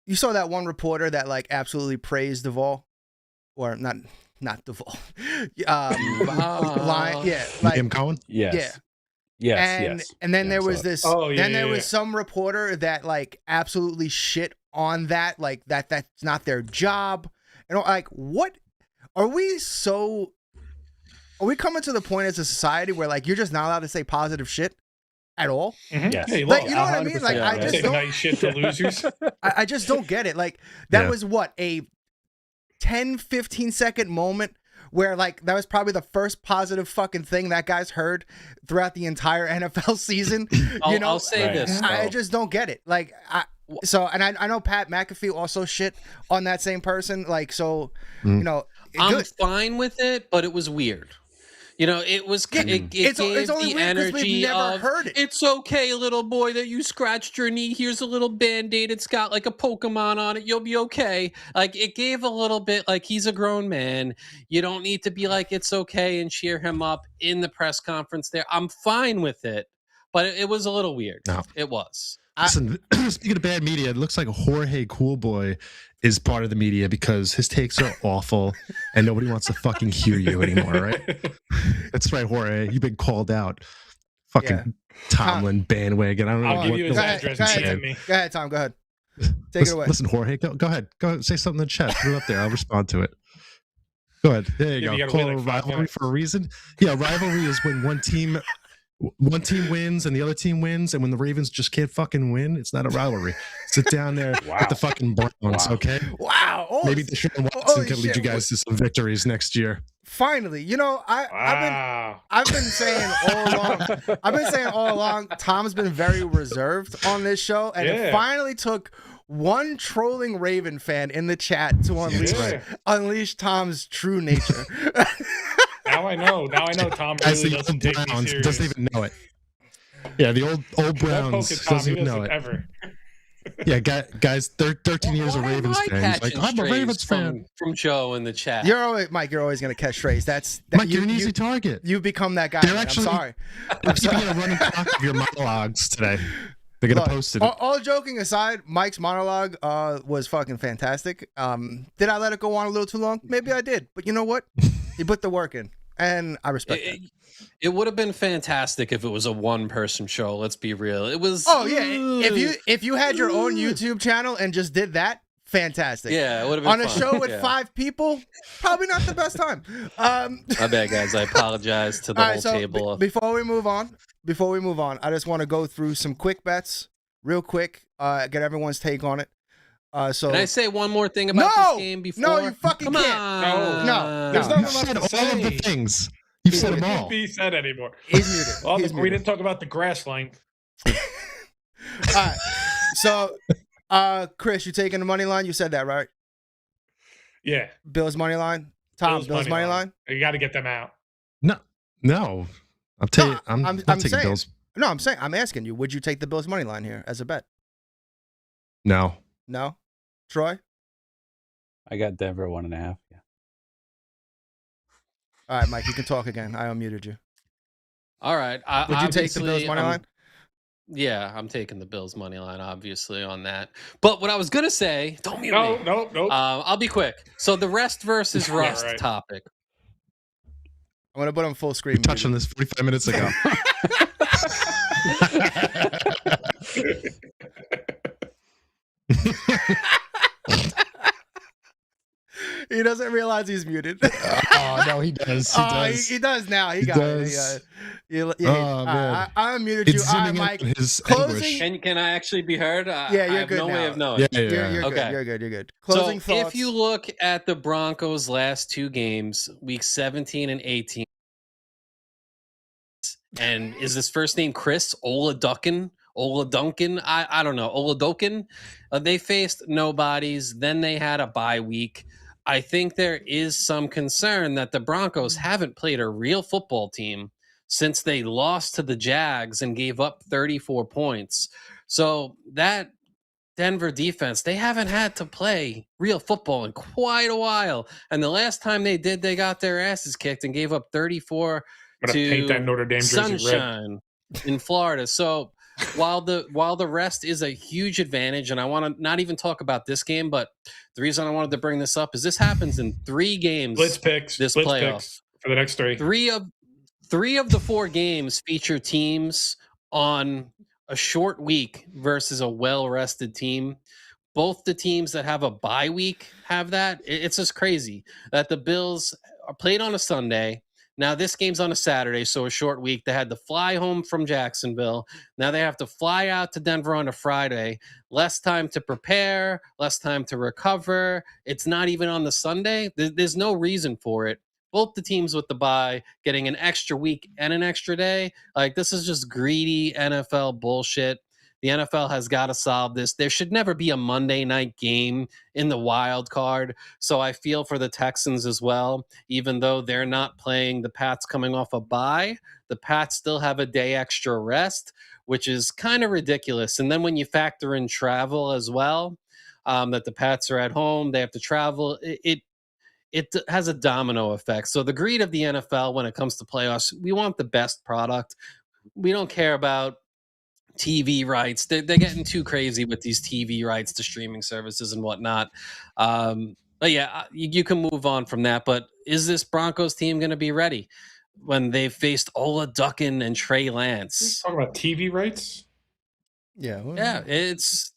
you saw that one reporter that absolutely praised Duvall, or not Duvall. Tim Cohen. Yes. Yeah. And then there was this. There was some reporter that absolutely shit on that. That's not their job. And what are we so? Are we coming to the point as a society where you're just not allowed to say positive shit at all? Mm-hmm. Yes. Hey, you know what I mean? I just don't. Nice shit to losers. I just don't get it. That was what, a 10, 15 second moment where like that was probably the first positive fucking thing that guy's heard throughout the entire NFL season. I'll say this. I just don't get it. Like, I know Pat McAfee also shit on that same person. Like, so, I'm fine with it, but it was weird. It was it gave only the weird energy we've never of, heard it. It's okay, little boy, that you scratched your knee. Here's a little Band-Aid. It's got like a Pokemon on it. You'll be okay. Like, it gave a little bit like he's a grown man. You don't need to be like, it's okay, and cheer him up in the press conference there. I'm fine with it, but it was a little weird. No. It was. Listen, speaking of bad media, it looks like Jorge Coolboy is part of the media because his takes are awful and nobody wants to fucking hear you anymore, right? That's right, Jorge. You've been called out. Fucking Tomlin bandwagon. I don't know. I'll give you his address. Go ahead, Tom. Go ahead. Take it away. Listen, Jorge. Go ahead. Go say something in the chat. Put it up there. I'll respond to it. Go ahead. There you go. Call it a rivalry for a reason. Yeah, rivalry is when one team wins and the other team wins, and when the Ravens just can't fucking win, it's not a rivalry. Sit down there with the fucking Browns, okay? Wow. Maybe Deshaun Watson can lead you guys to some victories next year. Finally, I've been saying all along, Tom's been very reserved on this show, and it finally took one trolling Raven fan in the chat to unleash Tom's true nature. Now I know Tom really doesn't take me serious. Doesn't even know it. Yeah, the old Browns doesn't even know it. Ever. Yeah, guys, 13 years of Ravens fans. Like, I'm a Ravens fan. From Joe in the chat. Mike, you're always going to catch strays. Mike, you're an easy target. You become that guy. I'm sorry. They're keeping a running clock of your monologues today. They're going to post it. All joking aside, Mike's monologue was fucking fantastic. Did I let it go on a little too long? Maybe I did. But you know what? He put the work in, and I respect it. It would have been fantastic if it was a one-person show. Let's be real. It was. Oh yeah, if you had your own YouTube channel and just did that, fantastic. Yeah, it would have been on a show with 5 people. Probably not the best time. My bad, guys. I apologize to the whole table. Before we move on, I just want to go through some quick bets, real quick. Get everyone's take on it. So can I say one more thing about this game before? No, you fucking can't. No. There's nothing left to say. All of the things. You've said them all. Can't be said anymore. He's muted. Well, we didn't talk about the grass length. All right. So, Chris, you taking the money line? You said that, right? Yeah. Bills money line. Tom, Bills money line. You got to get them out. No. I'm taking Bills. No, I'm asking you. Would you take the Bills money line here as a bet? No. Troy? I got Denver 1.5. Yeah. All right, Mike, you can talk again. I unmuted you. All right. Would you take the Bills money line? Yeah, I'm taking the Bills money line, obviously, on that. But what I was gonna say, don't mute me. No. I'll be quick. So the rest versus rust topic. I'm gonna put on full screen. We touched on this 45 minutes ago. He doesn't realize he's muted. Oh no, he does. He does now. He got it. Man. I unmuted you. All right, Mike. Closing. Can I actually be heard? Yeah, you're good. No now. way of knowing. Yeah. You're good. Closing thoughts. If you look at the Broncos' last 2 games, week 17 and 18, and is this first name Chris Oladuncan? I don't know. Oladuncan. They faced nobodies. Then they had a bye week. I think there is some concern that the Broncos haven't played a real football team since they lost to the Jags and gave up 34 points. So that Denver defense, they haven't had to play real football in quite a while. And the last time they did, they got their asses kicked and gave up 34 to paint that Notre Dame jersey Sunshine in Florida. So while the rest is a huge advantage, and I want to not even talk about this game, but the reason I wanted to bring this up is this happens in 3 games. Blitz picks playoff for the next 3. 3 of the 4 games feature teams on a short week versus a well-rested team. Both the teams that have a bye week have that. It's just crazy that the Bills are played on a Sunday. Now, this game's on a Saturday, so a short week. They had to fly home from Jacksonville. Now they have to fly out to Denver on a Friday. Less time to prepare, less time to recover. It's not even on the Sunday. There's no reason for it. both the teams with the bye getting an extra week and an extra day. Like, this is just greedy NFL bullshit. The NFL has got to solve this. There should never be a Monday night game in the wild card. So I feel for the Texans as well. Even though they're not playing the Pats coming off a bye, the Pats still have a day extra rest, which is kind of ridiculous. And then when you factor in travel as well, that the Pats are at home, they have to travel, it has a domino effect. So the greed of the NFL when it comes to playoffs, we want the best product. We don't care about TV rights. They're getting too crazy with these TV rights to streaming services and whatnot. But yeah, you can move on from that. But is this Broncos team going to be ready when they've faced Ola Duckin and Trey Lance? Talking about TV rights? Yeah. Yeah,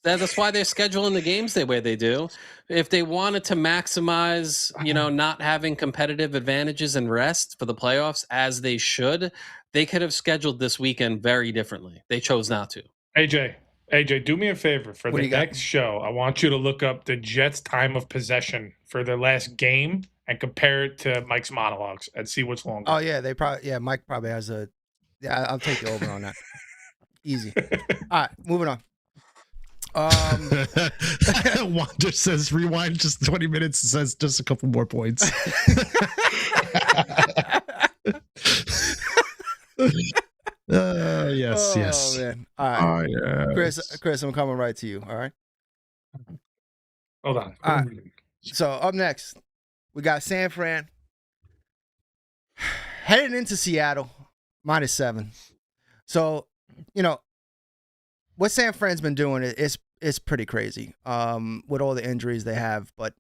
that's why they're scheduling the games the way they do. If they wanted to maximize, not having competitive advantages and rest for the playoffs as they should, they could have scheduled this weekend very differently. They chose not to. AJ, do me a favor for the next show. I want you to look up the Jets' time of possession for their last game and compare it to Mike's monologues and see what's longer. Oh yeah, Mike probably has I'll take you over on that. Easy. All right, moving on. Wander says rewind just 20 minutes, says just a couple more points. Yes. Man. All right. Yes. Chris, I'm coming right to you. All right. Hold on. All right. So up next, we got San Fran heading into Seattle, -7. So, what San Fran's been doing is pretty crazy with all the injuries they have. But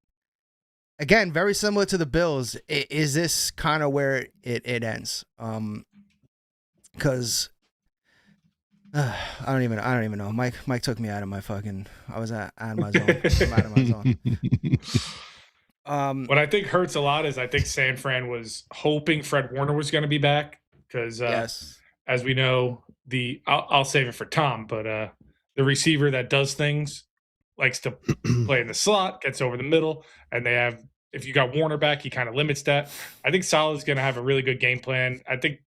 again, very similar to the Bills. Is this kind of where it ends? Because I don't even know. Mike took me out of my fucking. I was out of my zone. I'm out of my zone. What I think hurts a lot is I think San Fran was hoping Fred Warner was going to be back because, as we know, I'll save it for Tom, but the receiver that does things likes to play in the slot, gets over the middle, and if you got Warner back, he kind of limits that. I think Salah's going to have a really good game plan. I think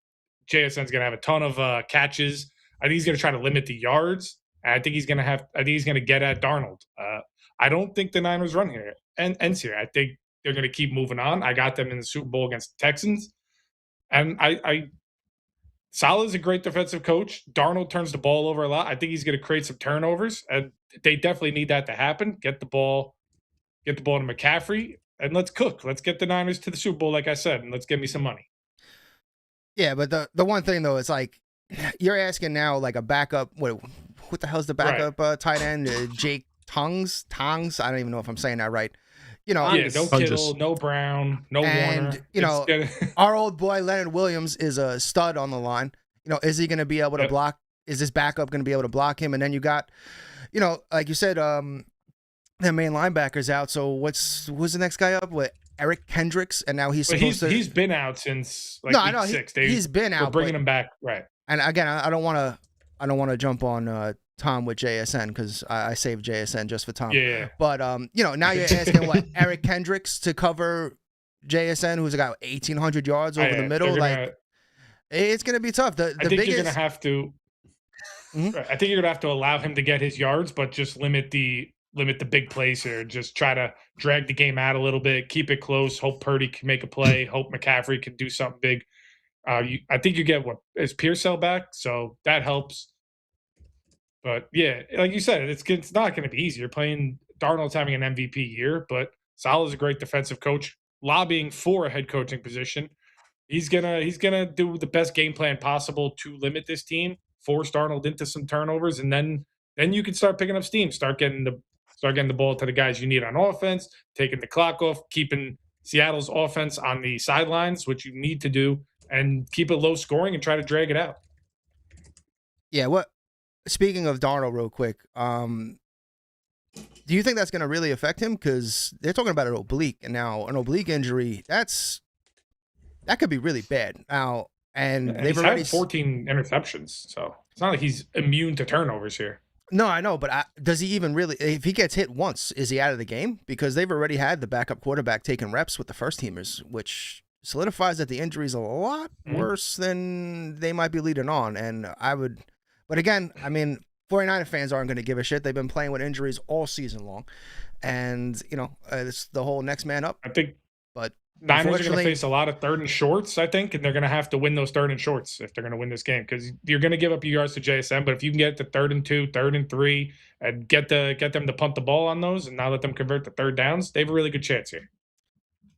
JSN's going to have a ton of catches. I think he's going to try to limit the yards. And I think he's going to get at Darnold. I don't think the Niners run here ends here. I think they're going to keep moving on. I got them in the Super Bowl against the Texans. And Salah's a great defensive coach. Darnold turns the ball over a lot. I think he's going to create some turnovers, and they definitely need that to happen. Get the ball to McCaffrey, and let's cook. Let's get the Niners to the Super Bowl, like I said, and let's get me some money. Yeah, but the one thing though is like you're asking now like a backup. What the hell's the backup tight end? Jake Tongs. I don't even know if I'm saying that right. No Kittle, no Brown, no Warner. Our old boy Leonard Williams is a stud on the line. Is he going to be able to block? Is this backup going to be able to block him? And then you got, like you said, their main linebacker's out. So who's the next guy up? With Eric Kendricks, and now he's been out since week 6. He's been out. We're bringing him back, right? And again, I don't want to jump on Tom with JSN because I saved JSN just for Tom. Yeah. But now you're asking what Eric Kendricks to cover JSN, who's got 1,800 yards over the middle. It's gonna be tough. I think you're gonna have to. Mm-hmm. I think you're gonna have to allow him to get his yards, but just limit the big plays here. Just try to drag the game out a little bit, keep it close. Hope Purdy can make a play. Hope McCaffrey can do something big. I think you get is Pearsall back, so that helps. But yeah, like you said, it's not going to be easy. You're playing Darnold's having an MVP year, but Salah's a great defensive coach, lobbying for a head coaching position. He's gonna do the best game plan possible to limit this team, force Darnold into some turnovers, and then you can start picking up steam, start getting the ball to the guys you need on offense, taking the clock off, keeping Seattle's offense on the sidelines, which you need to do, and keep it low scoring and try to drag it out. Yeah, speaking of Darnold real quick, do you think that's going to really affect him? Because they're talking about an oblique, and now an oblique injury, that could be really bad. Now, and they've already had 14 interceptions, so it's not like he's immune to turnovers here. No, I know, but does he even really, if he gets hit once, is he out of the game? Because they've already had the backup quarterback taking reps with the first teamers, which solidifies that the injury is a lot worse than they might be leading on. And but again, I mean, 49er fans aren't going to give a shit. They've been playing with injuries all season long. And, it's the whole next man up. I think but Niners are going to face a lot of third and shorts, I think, and they're going to have to win those third and shorts if they're going to win this game, because you're going to give up your yards to JSN. But if you can get to 3rd and 2, 3rd and 3, and get them to punt the ball on those and not let them convert to third downs, they have a really good chance here.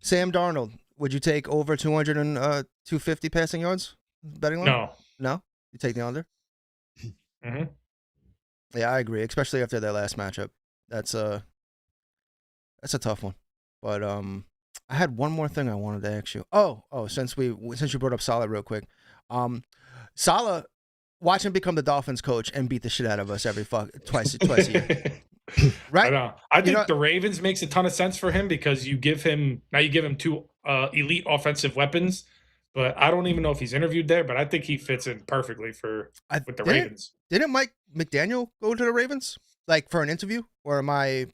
Sam Darnold, would you take over 200 and 250 passing yards betting line? No? You take the under? Mm-hmm. Yeah, I agree, especially after their last matchup. That's a tough one. But I had one more thing I wanted to ask you. Oh, since you brought up Saleh real quick. Saleh, watch him become the Dolphins coach and beat the shit out of us twice a year. Right? I know. I think the Ravens makes a ton of sense for him because you give him 2 elite offensive weapons, but I don't even know if he's interviewed there, but I think he fits in perfectly with the Ravens. Didn't Mike McDaniel go to the Ravens like for an interview, or am I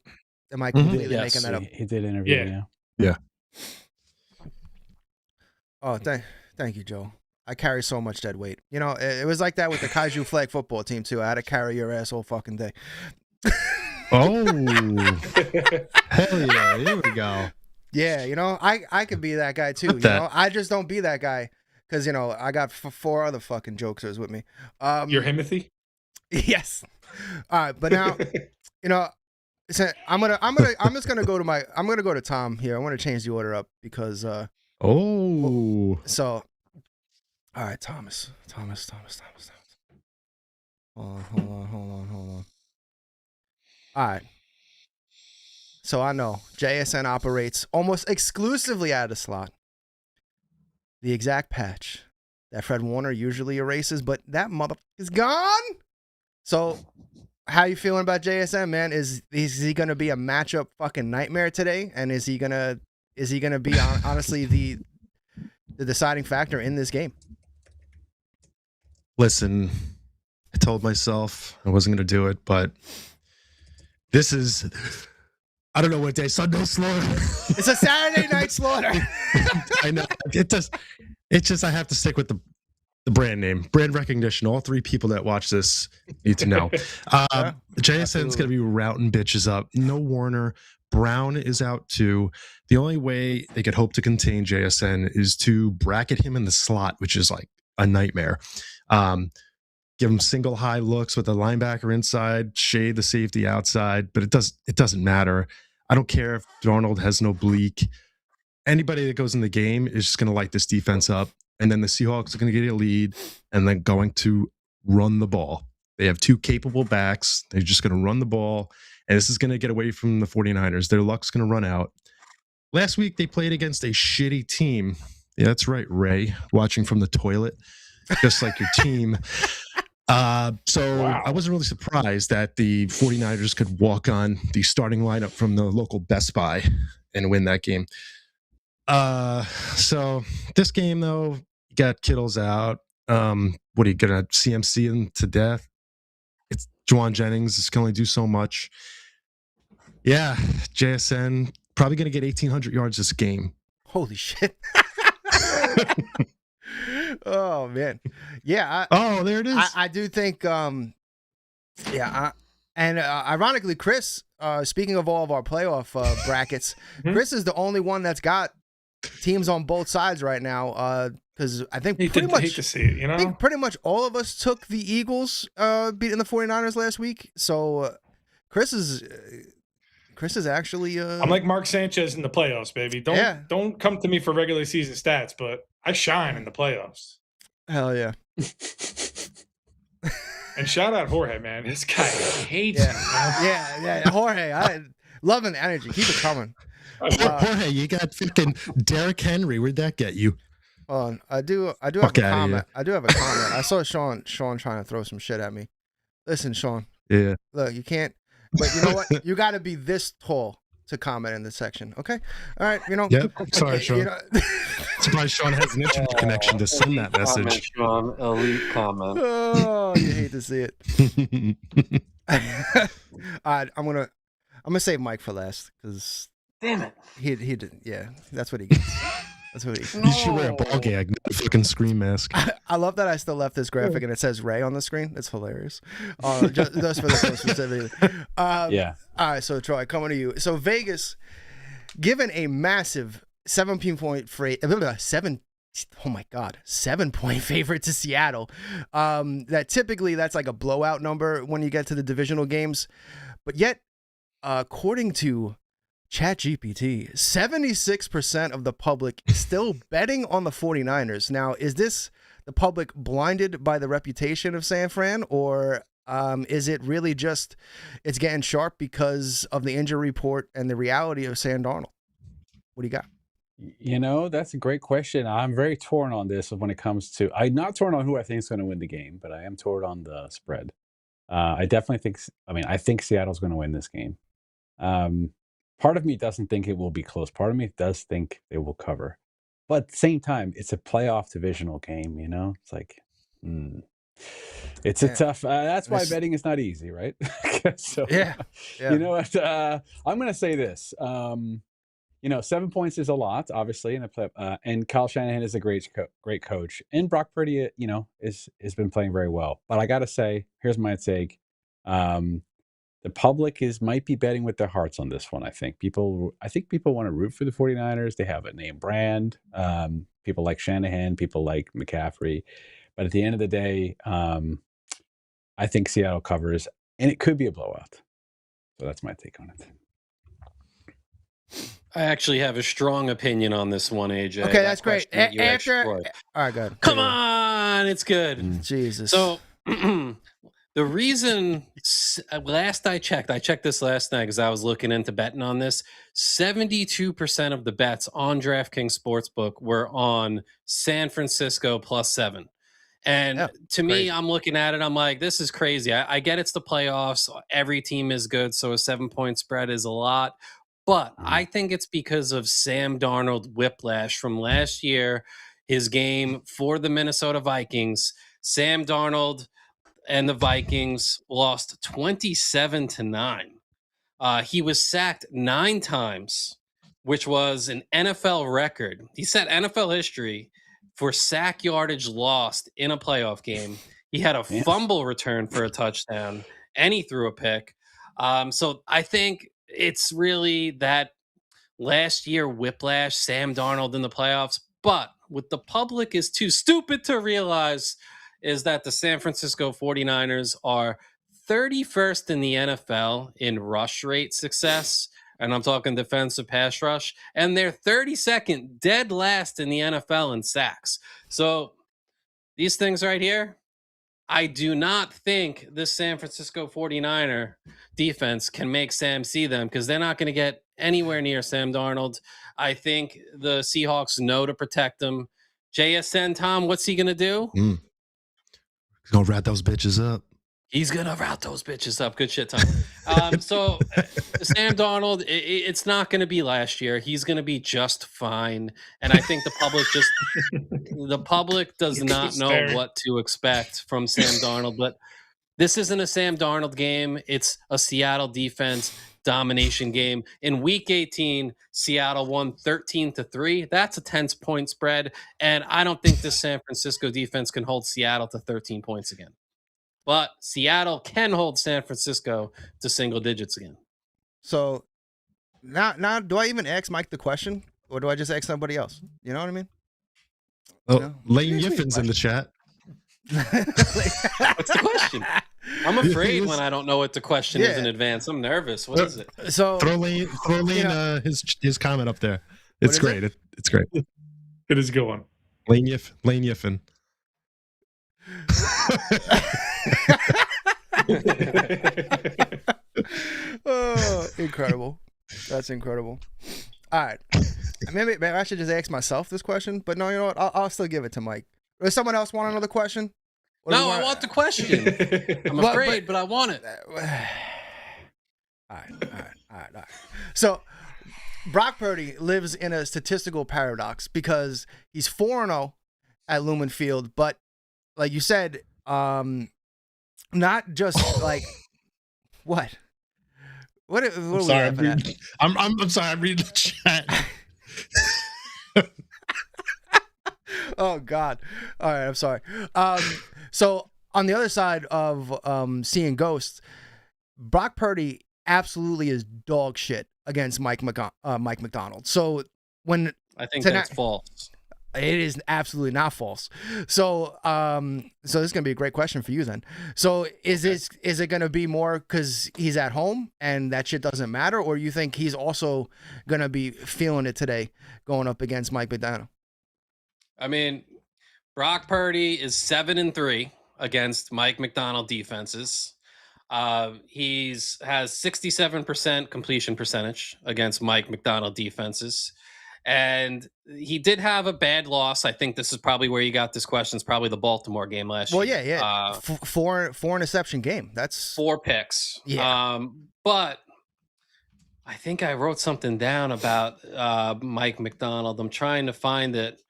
completely making that up? He did interview. Yeah. Oh, thank you, Joe. I carry so much dead weight. It was like that with the Kaiju flag football team too. I had to carry your ass all fucking day. Oh, hell yeah! Here we go. Yeah, I could be that guy too. I just don't be that guy because I got 4 other fucking jokesters with me. Your Himothy? Yes. All right, but now, so I'm just gonna go to Tom here. I want to change the order up because. So, all right, Thomas. Hold on. All right. So I know JSN operates almost exclusively out of the slot. The exact patch that Fred Warner usually erases, but that motherfucker is gone. So how you feeling about JSN, man? Is he gonna be a matchup fucking nightmare today? And is he gonna be honestly the deciding factor in this game? Listen, I told myself I wasn't going to do it, but this is, I don't know what day, Sunday slaughter. It's a Saturday night slaughter. I know. It's just I have to stick with the brand name, brand recognition. All 3 people that watch this need to know. JSN's going to be routing bitches up. No Warner. Brown is out too. The only way they could hope to contain JSN is to bracket him in the slot, which is like a nightmare. Give him single high looks with the linebacker inside, shade the safety outside, but it doesn't matter. I don't care if Darnold has no bleak. Anybody that goes in the game is just going to light this defense up, and then the Seahawks are going to get a lead and then going to run the ball. They have 2 capable backs. They're just going to run the ball, and this is going to get away from the 49ers. Their luck's going to run out. Last week, they played against a shitty team. Yeah, that's right, Ray, watching from the toilet, just like your team. Wow. I wasn't really surprised that the 49ers could walk on the starting lineup from the local Best Buy and win that game. So this game, though, you got Kittle's out. What are you going to CMC him to death? It's Juwan Jennings. This can only do so much. Yeah, JSN probably going to get 1,800 yards this game. Holy shit. Oh man, yeah. There it is. I do think, ironically, Chris. Speaking of all of our playoff brackets, Chris is the only one that's got teams on both sides right now. Because I think pretty much hate to see it, I think pretty much all of us took the Eagles beating the 49ers last week. So Chris is actually. I'm like Mark Sanchez in the playoffs, baby. Don't come to me for regular season stats, but I shine in the playoffs. Hell yeah. And shout out Jorge, man. This guy hates me. Yeah. Jorge, I loving the energy. Keep it coming. Jorge, you got freaking Derrick Henry. Where'd that get you? I do have a comment. I do have a comment. I saw Sean trying to throw some shit at me. Listen, Sean. Yeah. Look, you can't. But you know what? You got to be this tall to comment in this section. Okay. All right. Yep. Sorry, Sean. Surprised Sean has an internet connection to send that message. Sean, elite comment. Oh, you hate to see it. All right. I'm gonna save Mike for last because. Damn it. He did. Yeah, that's what he gets. That's what he. You should wear a ball gag, not a fucking scream mask. I love that I still left this graphic and it says Ray on the screen. It's hilarious. Just for the post specifically. Yeah. All right, so Troy, coming to you. So Vegas, given a massive 7-point favorite to Seattle. That typically that's like a blowout number when you get to the divisional games, but yet, according to ChatGPT, 76% of the public is still betting on the 49ers. Now, is this the public blinded by the reputation of San Fran, or is it really just it's getting sharp because of the injury report and the reality of Sam Darnold? What do you got? You know, that's a great question. I'm very torn on this when it comes to. I'm not torn on who I think is going to win the game, but I am torn on the spread. I definitely think. I think Seattle's going to win this game. Part of me doesn't think it will be close. Part of me does think they will cover. But at the same time, it's a playoff divisional game. You know, it's like, it's a tough. That's why betting is not easy, right? So, yeah. You know what? I'm going to say this. 7 points is a lot, obviously, in a play, and Kyle Shanahan is a great coach, and Brock Purdy, has been playing very well. But I got to say, here's my take: the public might be betting with their hearts on this one. I think people want to root for the 49ers. They have a name brand. People like Shanahan, people like McCaffrey, but at the end of the day, I think Seattle covers, and it could be a blowout. So that's my take on it. I actually have a strong opinion on this one, AJ. Okay, that's great. All right, good. Come on, it's good. Jesus. So the reason, last I checked this last night because I was looking into betting on this, 72% of the bets on DraftKings Sportsbook were on San Francisco +7. And to me, I'm looking at it, I'm like, this is crazy. I get it's the playoffs. Every team is good, so a 7-point spread is a lot. But I think it's because of Sam Darnold whiplash from last year, his game for the Minnesota Vikings. Sam Darnold and the Vikings lost 27-9. He was sacked 9 times, which was an NFL record. He set NFL history for sack yardage lost in a playoff game. He had a fumble return for a touchdown, and he threw a pick. So I think it's really that last year whiplash, Sam Darnold in the playoffs. But what the public is too stupid to realize is that the San Francisco 49ers are 31st in the NFL in rush rate success. And I'm talking defensive pass rush. And they're 32nd, dead last in the NFL in sacks. So these things right here, I do not think this San Francisco 49er defense can make Sam see them because they're not going to get anywhere near Sam Darnold. I think the Seahawks know to protect him. JSN, Tom, what's he going to do? He's going to rat those bitches up. He's going to route those bitches up. Good shit, Tom. So Sam Darnold, it's not going to be last year. He's going to be just fine. And I think the public does not know what to expect from Sam Darnold. But this isn't a Sam Darnold game. It's a Seattle defense domination game. In week 18, Seattle won 13-3. That's a 10-point spread. And I don't think this San Francisco defense can hold Seattle to 13 points again. But Seattle can hold San Francisco to single digits again. So now do I even ask Mike the question, or do I just ask somebody else? You know what I mean? Oh, Lane Yiffin's in the chat. What's the question? I'm afraid when I don't know what the question is in advance. I'm nervous. What is it? So throw Lane his comment up there. It's great. It's great. It is a good one. Lane Yiffin. Oh, incredible. That's incredible. All right. Maybe I should just ask myself this question, but no, you know what? I'll still give it to Mike. Does someone else want another question? No, I want the question. I'm afraid, but I want it. All right. So Brock Purdy lives in a statistical paradox because he's 4-0 at Lumen Field, but like you said, not just like what? What are we laughing at? I'm sorry. I'm reading the chat. Oh God! All right, I'm sorry. So on the other side of seeing ghosts, Brock Purdy absolutely is dog shit against Mike McDonald. So when I think that's false. It is absolutely not false. So so this is gonna be a great question for you then. So is it gonna be more because he's at home and that shit doesn't matter, or you think he's also gonna be feeling it today going up against Mike McDonald? I mean, Brock Purdy is 7-3 against Mike McDonald defenses. He's has 67% completion percentage against Mike McDonald defenses. And he did have a bad loss. I think this is probably where you got this question. It's probably the Baltimore game last year. Well, yeah. Four interception game. That's 4 picks. Yeah. But I think I wrote something down about Mike McDonald. I'm trying to find it.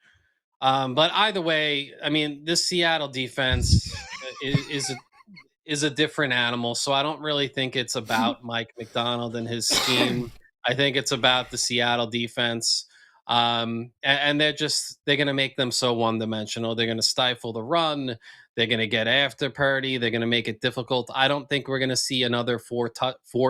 But either way, I mean, this Seattle defense is a different animal. So I don't really think it's about Mike McDonald and his scheme. I think it's about the Seattle defense. And they're going to make them so one-dimensional. They're going to stifle the run. They're going to get after Purdy. They're going to make it difficult. I don't think we're going to see another 4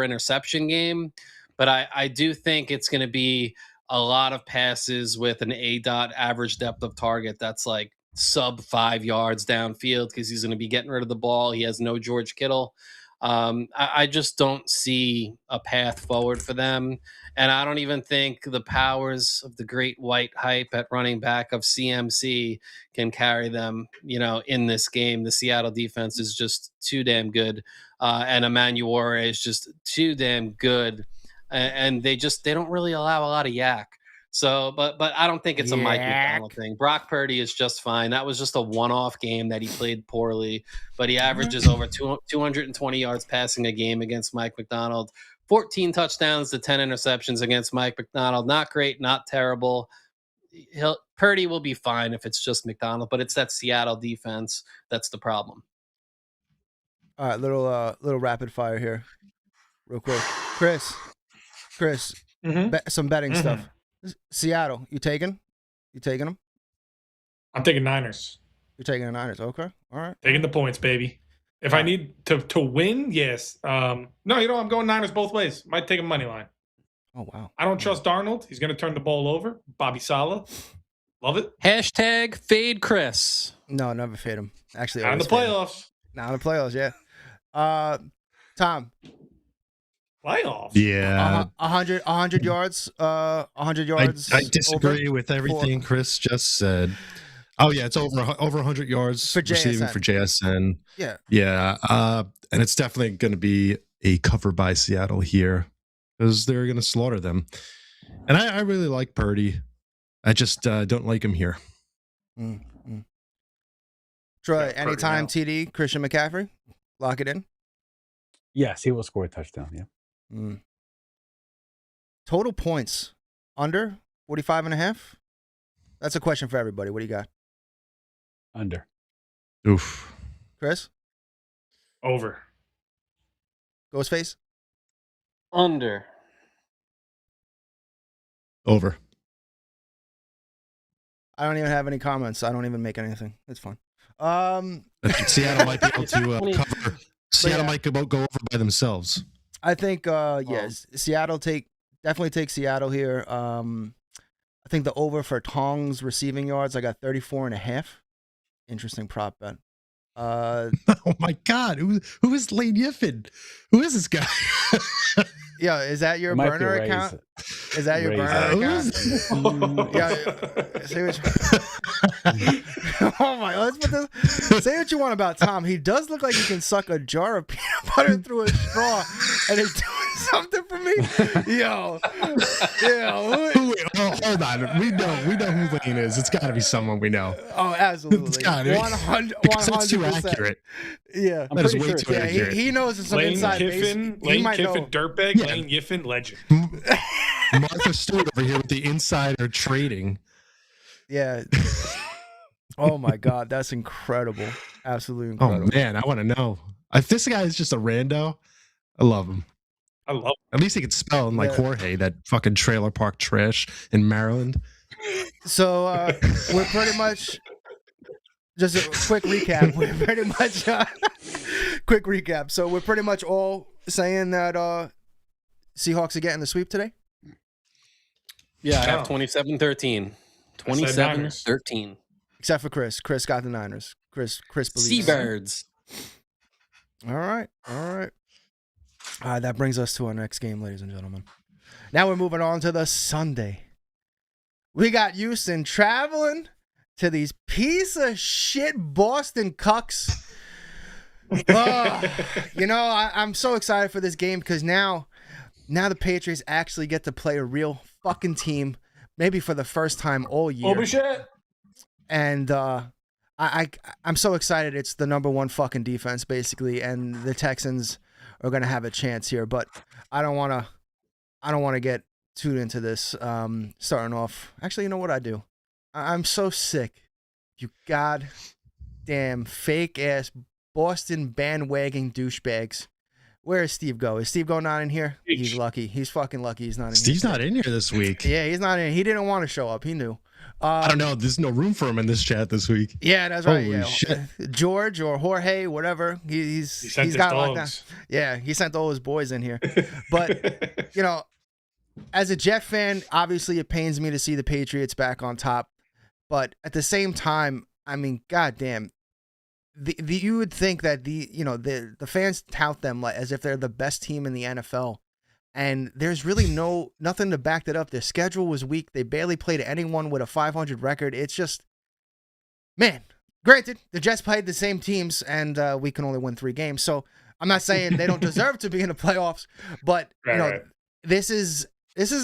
interception game, but I do think it's going to be a lot of passes with an A-dot average depth of target that's like sub 5 yards downfield because he's going to be getting rid of the ball. He has no George Kittle. I just don't see a path forward for them. And I don't even think the powers of the great white hype at running back of CMC can carry them, in this game. The Seattle defense is just too damn good. And Emmanuel is just too damn good. And they don't really allow a lot of yak. So, but I don't think it's a Mike McDonald thing. Brock Purdy is just fine. That was just a one-off game that he played poorly, but he averages over 220 yards passing a game against Mike McDonald. 14 touchdowns to 10 interceptions against Mike McDonald. Not great, not terrible. Purdy will be fine if it's just McDonald, but it's that Seattle defense that's the problem. All right, little rapid fire here, real quick. Chris, some betting stuff. Seattle, you taking them? I'm taking Niners. You're taking the Niners. Okay, all right. Taking the points, baby. If I need to win, yes. No, I'm going Niners both ways. Might take a money line. Oh, wow. I don't trust Darnold. He's going to turn the ball over. Bobby Saleh. Love it. # fade Chris. No, never fade him. Actually, not in the playoffs. Not in the playoffs, yeah. Tom. Playoffs? Yeah. 100 yards. 100 yards. I disagree with everything Chris just said. Oh, yeah, it's over 100 yards for receiving for JSN. Yeah. Yeah, and it's definitely going to be a cover by Seattle here because they're going to slaughter them. And I really like Purdy. I just don't like him here. Mm-hmm. Troy, anytime TD, Christian McCaffrey, lock it in? Yes, he will score a touchdown, yeah. Total points, under 45.5? That's a question for everybody. What do you got? Under. Oof. Chris? Over. Ghostface? Under. Over. I don't even have any comments. I don't even make anything. It's fun. I think Seattle might be able to cover. Seattle might go over by themselves. I think, yes, Seattle definitely take Seattle here. I think the over for Tong's receiving yards, I got 34.5. Interesting prop bet. Oh my God, who is Lane Yiffin? Who is this guy? Yeah, is that your burner account? Is that your burner account? Yeah. Say what oh my! Let's put this. Say what you want about Tom. He does look like he can suck a jar of peanut butter through a straw, and he's doing something for me. Yo. Hold on. We know who Lane is. It's got to be someone we know. Oh, absolutely. It's got to be 100%. That's too accurate. Yeah, that is way too accurate. He knows some Lane inside Kiffin, base. Lane Kiffin, dirtbag. Yeah. Lane Kiffin, legend. Martha Stewart over here with the insider trading. Yeah. Oh my God, that's incredible. Absolutely incredible. Oh man, I want to know if this guy is just a rando. I love him. I love him. At least he could spell him like Jorge, that fucking trailer park trash in Maryland. So we're pretty much just a quick recap. We're pretty much quick recap. So we're pretty much all saying that Seahawks are getting the sweep today. Yeah, I have 27-13. 27-13. Except for Chris. Chris got the Niners. Chris believes. Seabirds. All right. That brings us to our next game, ladies and gentlemen. Now we're moving on to the Sunday. We got Houston traveling to these piece of shit Boston Cucks. I'm so excited for this game because now the Patriots actually get to play a real fucking team, maybe for the first time all year. Oh shit! And I'm so excited. It's the number one fucking defense basically, and the Texans are gonna have a chance here. But I don't want to get too into this. Starting off, actually, you know what I do? I'm so sick. You goddamn fake ass Boston bandwagon douchebags. Where is Steve go? Is Steve go not in here? He's lucky. He's fucking lucky he's not in Steve's here. Steve's not in here this week. Yeah, he's not in. He didn't want to show up. He knew. I don't know. There's no room for him in this chat this week. Yeah, that's right. Holy shit. George or Jorge, whatever. He's got like that. Yeah, he sent all his boys in here. But, as a Jet fan, obviously it pains me to see the Patriots back on top. But at the same time, I mean, goddamn, you would think that the fans tout them like as if they're the best team in the NFL, and there's really nothing to back that up. Their schedule was weak. They barely played anyone with a 500 record. It's just, man. Granted, the Jets played the same teams, and we can only win 3 games. So I'm not saying they don't deserve to be in the playoffs, but this is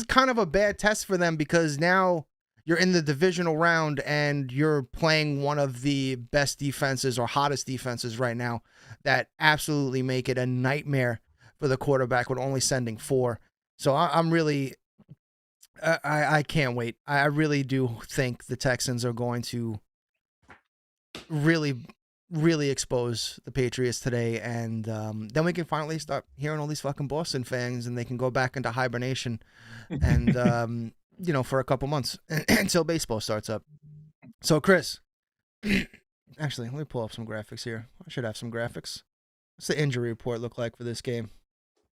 kind of a bad test for them because now you're in the divisional round and you're playing one of the best defenses or hottest defenses right now that absolutely make it a nightmare for the quarterback with only sending 4. So I'm really, I can't wait. I really do think the Texans are going to really, really expose the Patriots today. And then we can finally start hearing all these fucking Boston fans and they can go back into hibernation and, for a couple months until baseball starts up. So, Chris, actually, let me pull up some graphics here. I should have some graphics. What's the injury report look like for this game?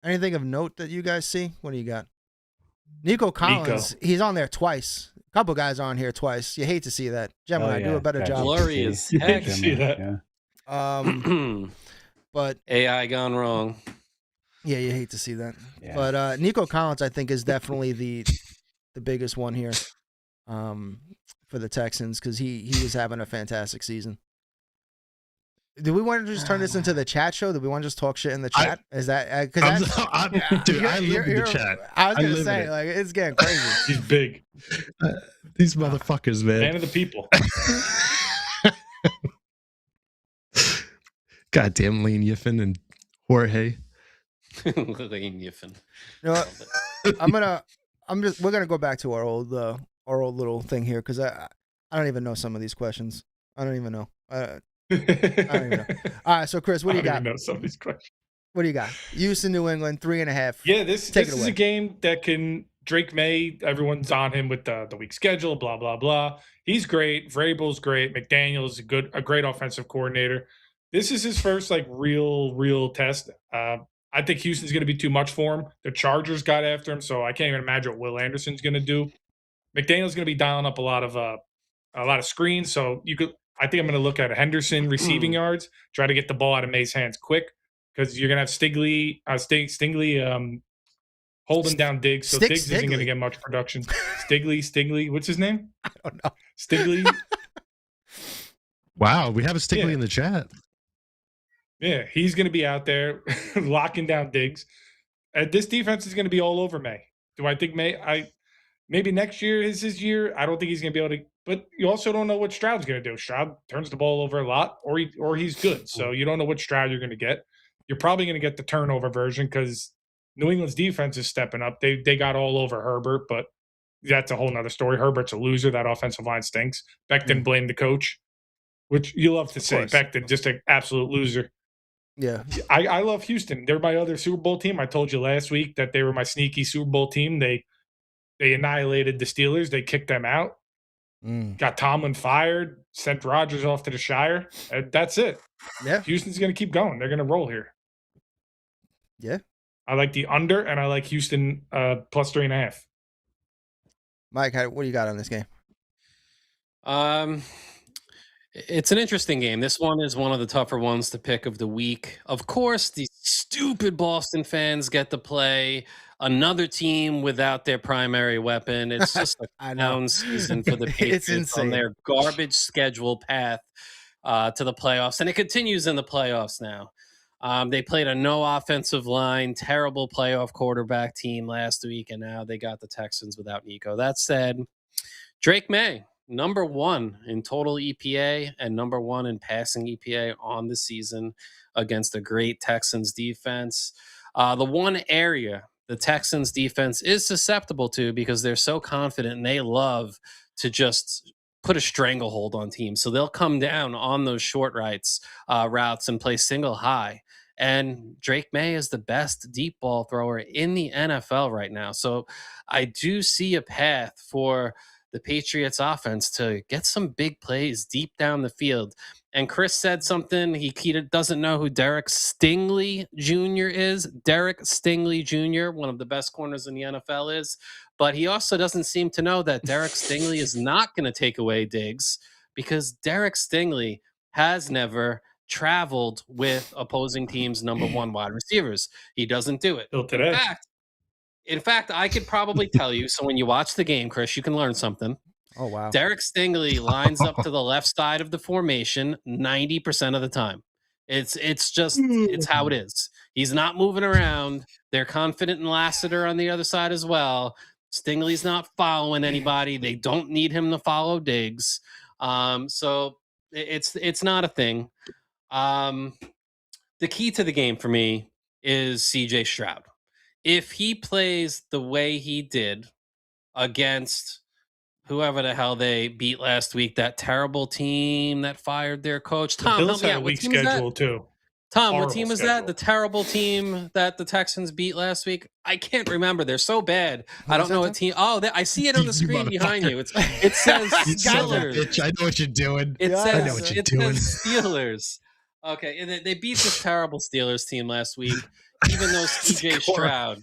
Anything of note that you guys see? What do you got? Nico Collins, he's on there twice. A couple guys are on here twice. You hate to see that. Gemini, do a better job. Glorious. You hate to see that. Yeah. But AI gone wrong. Yeah, you hate to see that. Yeah. But Nico Collins, I think, is definitely the biggest one here for the Texans because he was having a fantastic season. Do we want to just turn this into the chat show? Do we want to just talk shit in the chat? Is that because dude? I live in the chat. I was gonna say like it's getting crazy. He's big. These motherfuckers, man. Man of the people. Goddamn Lane Yiffin and Jorge. Lane Yiffin. You know what? We're gonna go back to our old little thing here because I don't even know some of these questions. I don't even know. I don't even know. All right, so Chris, what do you got? I don't even know some of these questions. What do you got? Houston, New England, 3.5. Yeah, this is a game that can Drake Maye. Everyone's on him with the weak schedule. Blah blah blah. He's great. Vrabel's great. McDaniel's a great offensive coordinator. This is his first real test. I think Houston's going to be too much for him. The Chargers got after him, so I can't even imagine what Will Anderson's going to do. McDaniel's going to be dialing up a lot of screens, so I think I'm going to look at Henderson receiving yards, try to get the ball out of Maye's hands quick because you're going to have Stingley holding down Diggs, so Diggs isn't going to get much production. Stigley, what's his name? I don't know. Stigley. Wow, we have a Stigley in the chat. Yeah, he's going to be out there locking down Diggs. This defense is going to be all over Maye. Do I think Maye? Maybe next year is his year. I don't think he's going to be able to. But you also don't know what Stroud's going to do. Stroud turns the ball over a lot, or he's good. So you don't know what Stroud you're going to get. You're probably going to get the turnover version because New England's defense is stepping up. They got all over Herbert, but that's a whole nother story. Herbert's a loser. That offensive line stinks. Becton blamed the coach, which you love to say. Becton, just an absolute loser. Yeah. I love Houston. They're my other Super Bowl team. I told you last week that they were my sneaky Super Bowl team. They annihilated the Steelers. They kicked them out. Got Tomlin fired, sent Rodgers off to the Shire. That's it. Yeah. Houston's going to keep going. They're going to roll here. Yeah. I like the under, and I like Houston plus 3.5. Mike, what do you got on this game? It's an interesting game. This one is one of the tougher ones to pick of the week. Of course, these stupid Boston fans get to play another team without their primary weapon. It's just a down season for the Patriots on their garbage schedule path to the playoffs. And it continues in the playoffs now. They played a no offensive line, terrible playoff quarterback team last week, and now they got the Texans without Nico. That said, Drake Maye, number 1 in total EPA and number 1 in passing EPA on the season against a great Texans defense. The one area the Texans defense is susceptible to because they're so confident and they love to just put a stranglehold on teams. So they'll come down on those short routes and play single high. And Drake Maye is the best deep ball thrower in the NFL right now. So I do see a path for the Patriots offense to get some big plays deep down the field. And Chris said something. He doesn't know who Derek Stingley Jr. is. Derek Stingley Jr., one of the best corners in the NFL is. But he also doesn't seem to know that Derek Stingley is not going to take away Diggs because Derek Stingley has never traveled with opposing teams' number 1 wide receivers. He doesn't do it. Till today. In fact, I could probably tell you. So when you watch the game, Chris, you can learn something. Oh, wow. Derek Stingley lines up to the left side of the formation 90% of the time. It's how it is. He's not moving around. They're confident in Lassiter on the other side as well. Stingley's not following anybody. They don't need him to follow Diggs. So it's not a thing. The key to the game for me is CJ Stroud. If he plays the way he did against whoever the hell they beat last week, that terrible team that fired their coach. Tom, the Bills had a weak schedule too. Tom, horrible what team was that? The terrible team that the Texans beat last week? I can't remember. They're so bad. I don't know what team. Oh, I see it on the screen behind you. It says Steelers. I know what you're doing. I know what you're doing. Says Steelers. Okay, and they beat this terrible Steelers team last week. Even though CJ Stroud.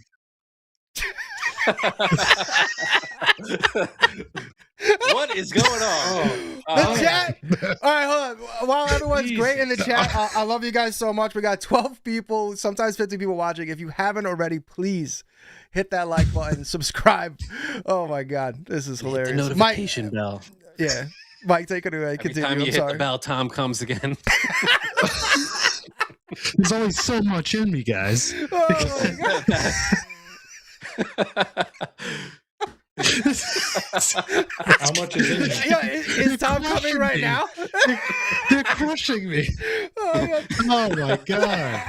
What is going on? The chat. All right, hold on. While everyone's great in the chat, I love you guys so much. We got 12 people, sometimes 50 people watching. If you haven't already, please hit that like button, subscribe. Oh my God, this is hilarious. Hit the notification bell. Yeah, Mike, take it away. Continue. Every time you hit the bell, Tom comes again. There's only so much in me, guys. Oh my God. How much is in you? Yeah, is Tom coming right now? They're crushing me. Oh my God.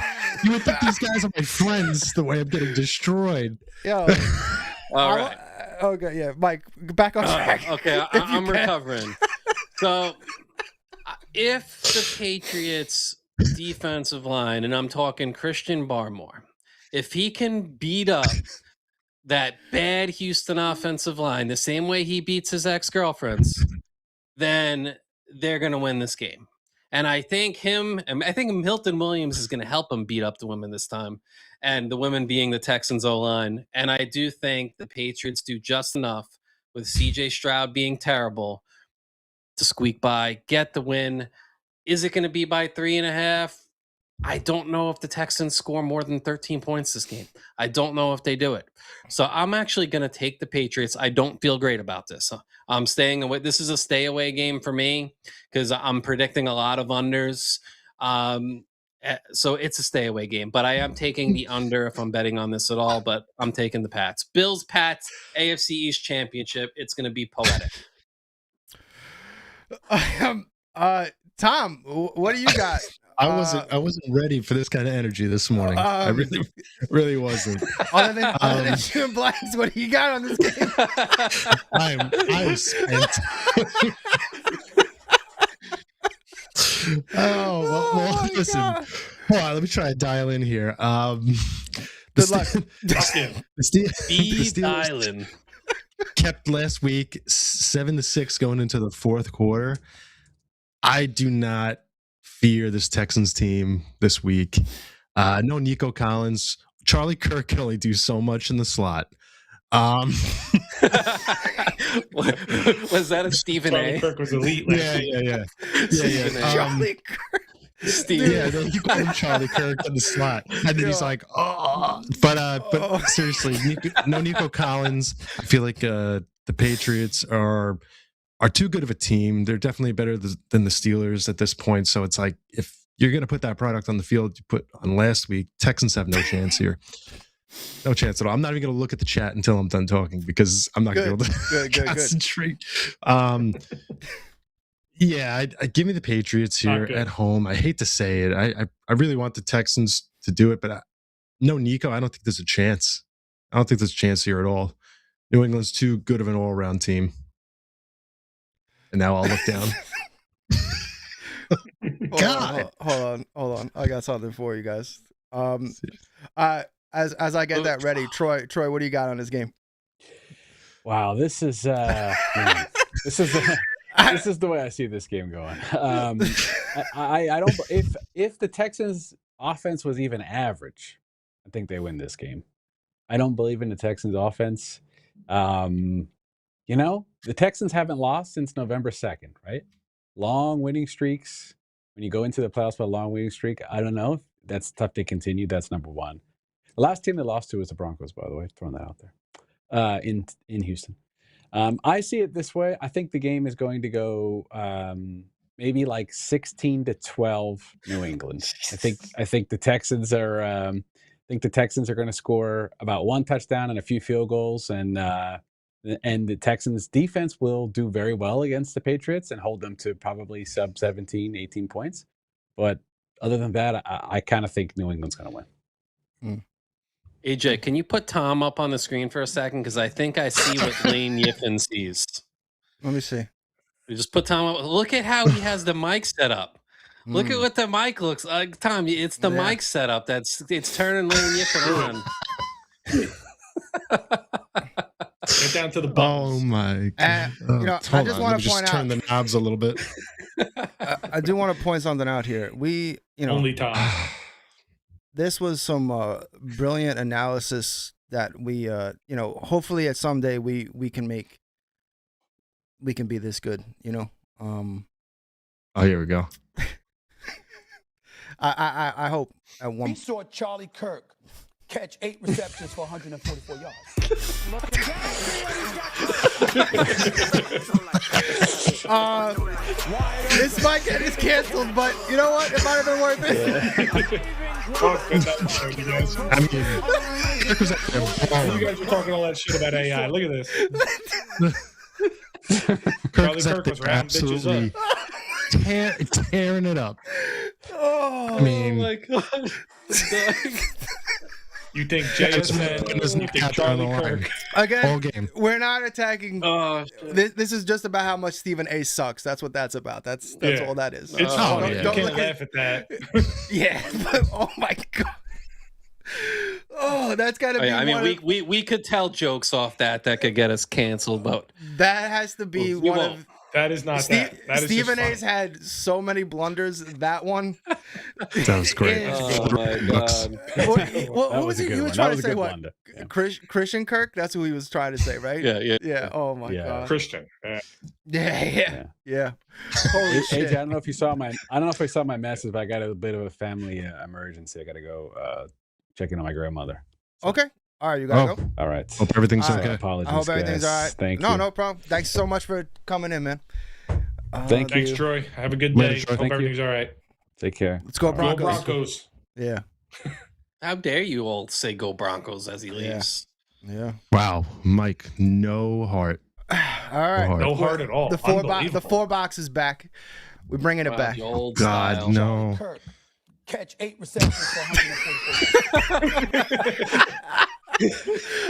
You would think these guys are my friends the way I'm getting destroyed. Yo. All right. Okay, yeah. Mike, back on track. Okay, I'm recovering. So, if the Patriots defensive line, and I'm talking Christian Barmore, if he can beat up that bad Houston offensive line the same way he beats his ex-girlfriends, then they're going to win this game. And I think Milton Williams is going to help him beat up the women this time, and the women being the Texans O-line. And I do think the Patriots do just enough with CJ Stroud being terrible to squeak by, get the win. Is it going to be by 3.5? I don't know if the Texans score more than 13 points this game. I don't know if they do it. So I'm actually going to take the Patriots. I don't feel great about this. I'm staying away. This is a stay away game for me because I'm predicting a lot of unders. So it's a stay away game, but I am taking the under if I'm betting on this at all, but I'm taking the Pats. Bills, Pats, AFC East Championship. It's going to be poetic. Tom, what do you got? I wasn't ready for this kind of energy this morning. I really wasn't. Other than shooting blanks, what do you got on this game? I'm spent. Well, listen. Hold on, let me try to dial in here. Good luck. Be dialing. kept last week 7-6 going into the fourth quarter. I do not fear this Texans team this week. No Nico Collins. Charlie Kirk can only do so much in the slot. Was that a Stephen Charlie A? Kirk was elite. Yeah. Charlie Kirk. Steve, yeah, he called him Charlie Kirk in the slot, and then he's like, "Oh," but seriously, no Nico Collins. I feel like the Patriots are too good of a team. They're definitely better than the Steelers at this point. So it's like, if you're going to put that product on the field you put on last week, Texans have no chance here. No chance at all. I'm not even going to look at the chat until I'm done talking because I'm not going to be able to concentrate. Yeah, I give me the Patriots here at home. I hate to say it. I really want the Texans to do it, but no Nico. I don't think there's a chance. I don't think there's a chance here at all. New England's too good of an all-around team. And now I'll look down. God, hold on. I got something for you guys. As I get that ready, Troy, what do you got on this game? Wow, this is this is the way I see this game going. I don't. If the Texans' offense was even average, I think they win this game. I don't believe in the Texans' offense. The Texans haven't lost since November 2nd, right? Long winning streaks. When you go into the playoffs with a long winning streak, I don't know. That's tough to continue. That's number one. The last team they lost to was the Broncos, by the way. Throwing that out there. In Houston. I see it this way. I think the game is going to go maybe like 16-12 New England. I think the Texans are going to score about one touchdown and a few field goals, and the Texans defense will do very well against the Patriots and hold them to probably sub 17, 18 points. But other than that, I kind of think New England's going to win. AJ, can you put Tom up on the screen for a second? Because I think I see what Lane Yiffin sees. Let me see. You just put Tom up. Look at how he has the mic set up. Look at what the mic looks like. Tom, it's the mic setup it's turning Lane Yiffin on. Get down to the buttons. Oh my God. I just want to point out. Turn the knobs a little bit. I do want to point something out here. Only Tom. This was some brilliant analysis that we, hopefully at someday we can be this good, Oh, here we go. I hope at one. We saw Charlie Kirk catch 8 receptions for 144 yards. This might get us canceled, but you know what? It might have been worth it. I mean, you guys were talking all that shit about AI. Look at this. Charlie Kirk was wrapping bitches up. Tearing it up. Oh, I mean, my God. You think JSN, you think Charlie Kirk. Again, we're not attacking. This is just about how much Stephen A. sucks. That's what that's about. That's all that is. It's funny. You can't laugh at that. Yeah, but oh my God. Oh, that's got to be. I mean, we could tell jokes off that could get us canceled, but that has to be one of. That is not that. Stephen A's had so many blunders. That one. That was great. Oh my God. What was he? He was trying to say what? Yeah. Christian Kirk? That's who he was trying to say, right? Yeah. Oh my God. Christian. Yeah. Holy shit. AJ, I don't know if you saw my message, but I got a bit of a family emergency. I got to go check in on my grandmother. So. Okay. All right, you gotta go. All right. Hope everything's okay. Apologies, I hope everything's guys. all right. Thank you. No problem. Thanks so much for coming in, man. Thanks, Troy. Have a good day. Hope everything's all right. Take care. Let's go Broncos. Go Broncos. Yeah. How dare you all say go Broncos as he leaves? Yeah. Wow, Mike, no heart. All right. No heart at all. The four box is back. We're bringing it back. The old God, style. no. Kirk catch 8 receptions for 144 yards.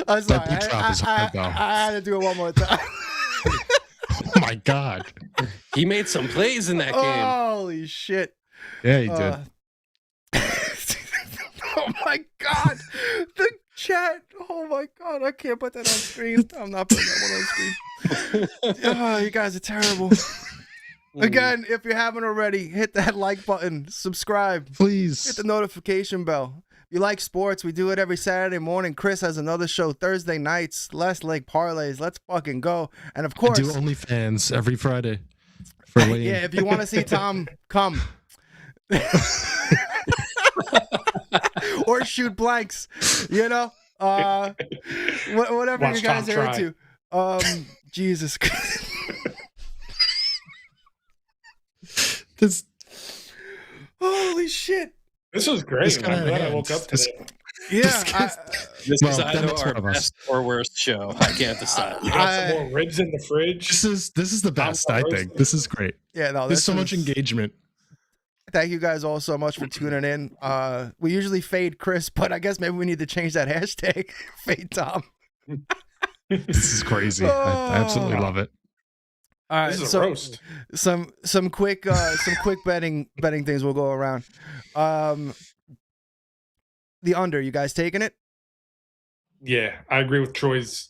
I'm sorry. That drop is hard, though. I had to do it one more time. Oh my God. He made some plays in that game. Holy shit. Yeah, he did. Oh my God. The chat. Oh my God, I can't put that on screen. I'm not putting that one on screen. Oh, you guys are terrible. Again, if you haven't already, hit that like button, subscribe. Please. Hit the notification bell. If you like sports, we do it every Saturday morning. Chris has another show Thursday nights. Last Leg Parlays. Let's fucking go. And of course, I do OnlyFans every Friday. For Lane. Yeah, if you want to see Tom, come. Or shoot blanks, you know? Whatever Watch you guys Tom are try. into. Jesus Christ. This, Holy shit. This was great. I'm glad I woke up this- today. Yeah. This Well, is that either makes our one of us. best or worst show. I can't decide. You got some more ribs in the fridge. This is the best, I think. This is great. Yeah, no, There's this so much is- engagement. Thank you guys all so much for tuning in. We usually fade Chris, but I guess maybe we need to change that hashtag. Fade Tom. This is crazy. I absolutely love it. All right, This is a so roast. some quick betting things will go around. The under, you guys taking it? Yeah, I agree with Troy's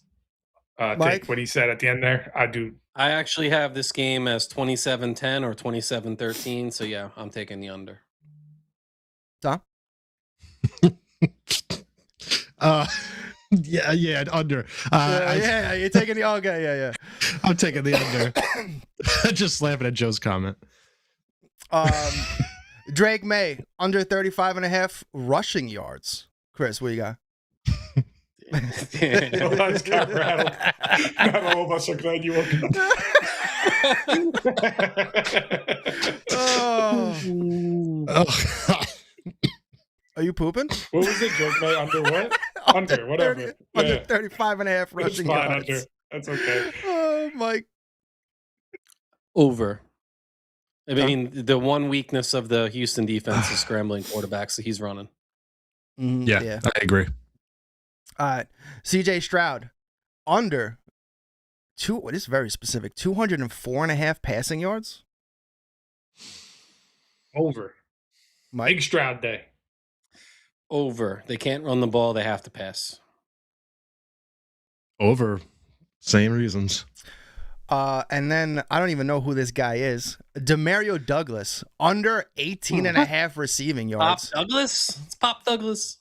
Mike? take, what he said at the end there. I do. I actually have this game as 27-10 or 27-13. So yeah, I'm taking the under. Tom? Yeah, under. Yeah, you're taking the okay, yeah. I'm taking the under. Just laughing at Joe's comment. Drake Maye under 35.5 rushing yards. Chris, what you got? I just got rattled. Not all of us are glad you woke up. Oh. Are you pooping? What was it, Drake May? Under what? Under, whatever. Under Yeah. 35.5 It's rushing fine, yards. under. That's okay. Oh, Mike. Over. I mean, the one weakness of the Houston defense is scrambling quarterbacks, so he's running. Yeah, I agree. All right. CJ Stroud under what is very specific, 204.5 passing yards. Over. Big Stroud day. Over. They can't run the ball. They have to pass. Over. Same reasons. And then I don't even know who this guy is. Demario Douglas under 18.5 receiving yards. Pop Douglas? It's Pop Douglas.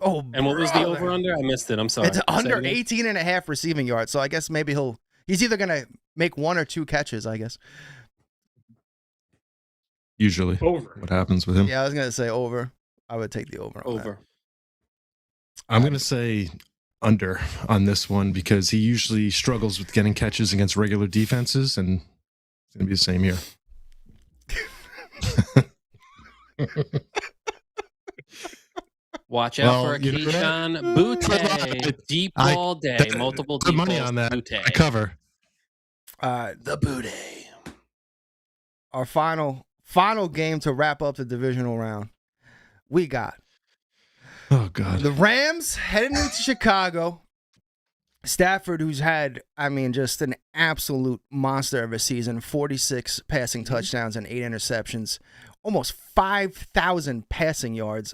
Oh, and what was the over under? I missed it. I'm sorry. It's under 18.5 receiving yards. So I guess maybe he's either gonna make one or two catches, I guess. Usually. Over. What happens with him? Yeah, I was gonna say over. I would take the over. Over. I'm gonna say under on this one because he usually struggles with getting catches against regular defenses, and it's gonna be the same here. Watch out for a Keyshawn Butte. Deep ball day. Multiple deep money balls. on that. Butte. I cover. The Butte. Our final game to wrap up the divisional round. We got Oh God. the Rams heading into Chicago. Stafford, who's had, just an absolute monster of a season, 46 passing touchdowns and 8 interceptions, almost 5,000 passing yards.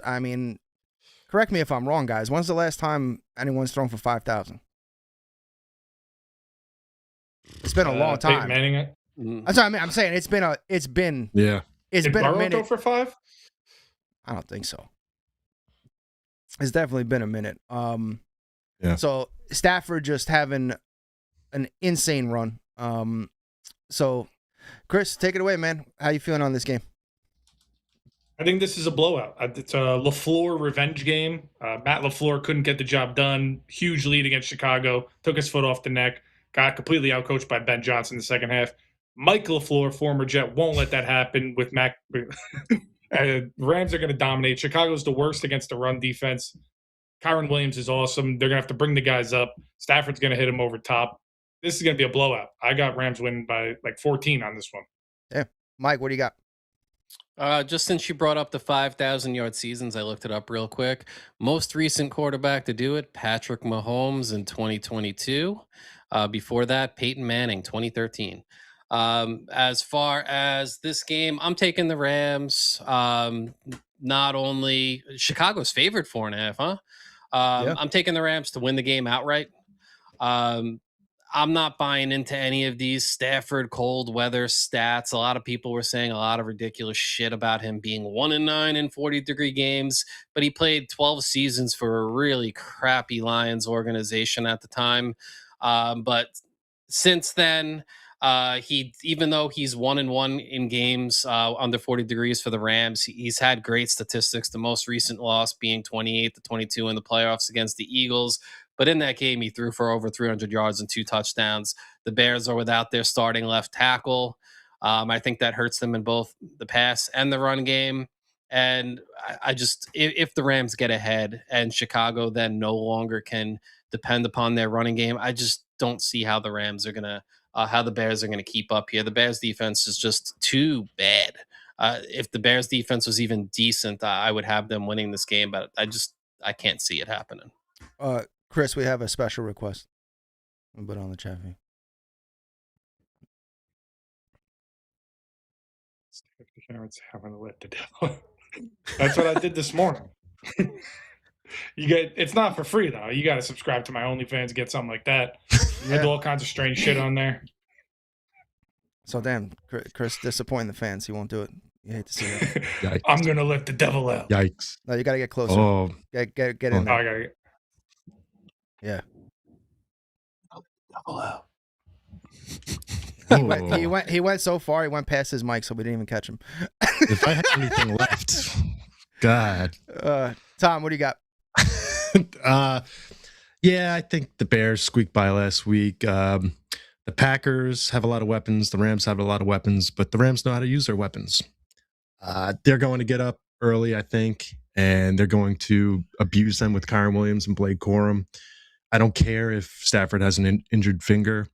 Correct me if I'm wrong, guys. When's the last time anyone's thrown for 5,000? It's been a long time. Peyton Manning. That's what I'm saying. It's been a Did been Burrow a minute. go for 5? I don't think so. It's definitely been a minute. Yeah. So Stafford just having an insane run. So Chris, take it away, man. How you feeling on this game? I think this is a blowout. It's a LaFleur revenge game. Matt LaFleur couldn't get the job done. Huge lead against Chicago. Took his foot off the neck. Got completely outcoached by Ben Johnson in the second half. Mike LaFleur, former Jet, won't let that happen with Mac. Rams are going to dominate. Chicago's the worst against the run defense. Kyron Williams is awesome. They're going to have to bring the guys up. Stafford's going to hit him over top. This is going to be a blowout. I got Rams winning by like 14 on this one. Yeah. Mike, what do you got? Just since you brought up the 5,000-yard seasons, I looked it up real quick. Most recent quarterback to do it, Patrick Mahomes in 2022. Before that, Peyton Manning, 2013. As far as this game, I'm taking the Rams. Not only Chicago's favored 4.5, huh? I'm taking the Rams to win the game outright. I'm not buying into any of these Stafford cold weather stats. A lot of people were saying a lot of ridiculous shit about him being 1-9 in 40-degree games, but he played 12 seasons for a really crappy Lions organization at the time. But since then, even though he's 1-1 in games under 40 degrees for the Rams, he's had great statistics. The most recent loss being 28-22 in the playoffs against the Eagles. But in that game, he threw for over 300 yards and 2 touchdowns. The Bears are without their starting left tackle. I think that hurts them in both the pass and the run game. And I just, if the Rams get ahead and Chicago then no longer can depend upon their running game, I just don't see how the Rams are going to, how the Bears are going to keep up here. The Bears defense is just too bad. If the Bears defense was even decent, I would have them winning this game, but I can't see it happening. Chris, we have a special request. I'll put it on the chat feed. Having to let the devil. That's what I did this morning. It's not for free though. You got to subscribe to my OnlyFans, get something like that. I do all kinds of strange shit on there. So damn, Chris disappointing the fans. He won't do it. You hate to see that. I'm gonna let the devil out. Yikes! No, you got to get closer. Oh, get in there. I gotta get. Yeah. Devil out. He went so far. He went past his mic, so we didn't even catch him. If I had anything left, God. Tom, what do you got? Yeah, I think the Bears squeaked by last week. The Packers have a lot of weapons. The Rams have a lot of weapons, but the Rams know how to use their weapons. They're going to get up early, I think, and they're going to abuse them with Kyren Williams and Blake Corum. I don't care if Stafford has an injured finger.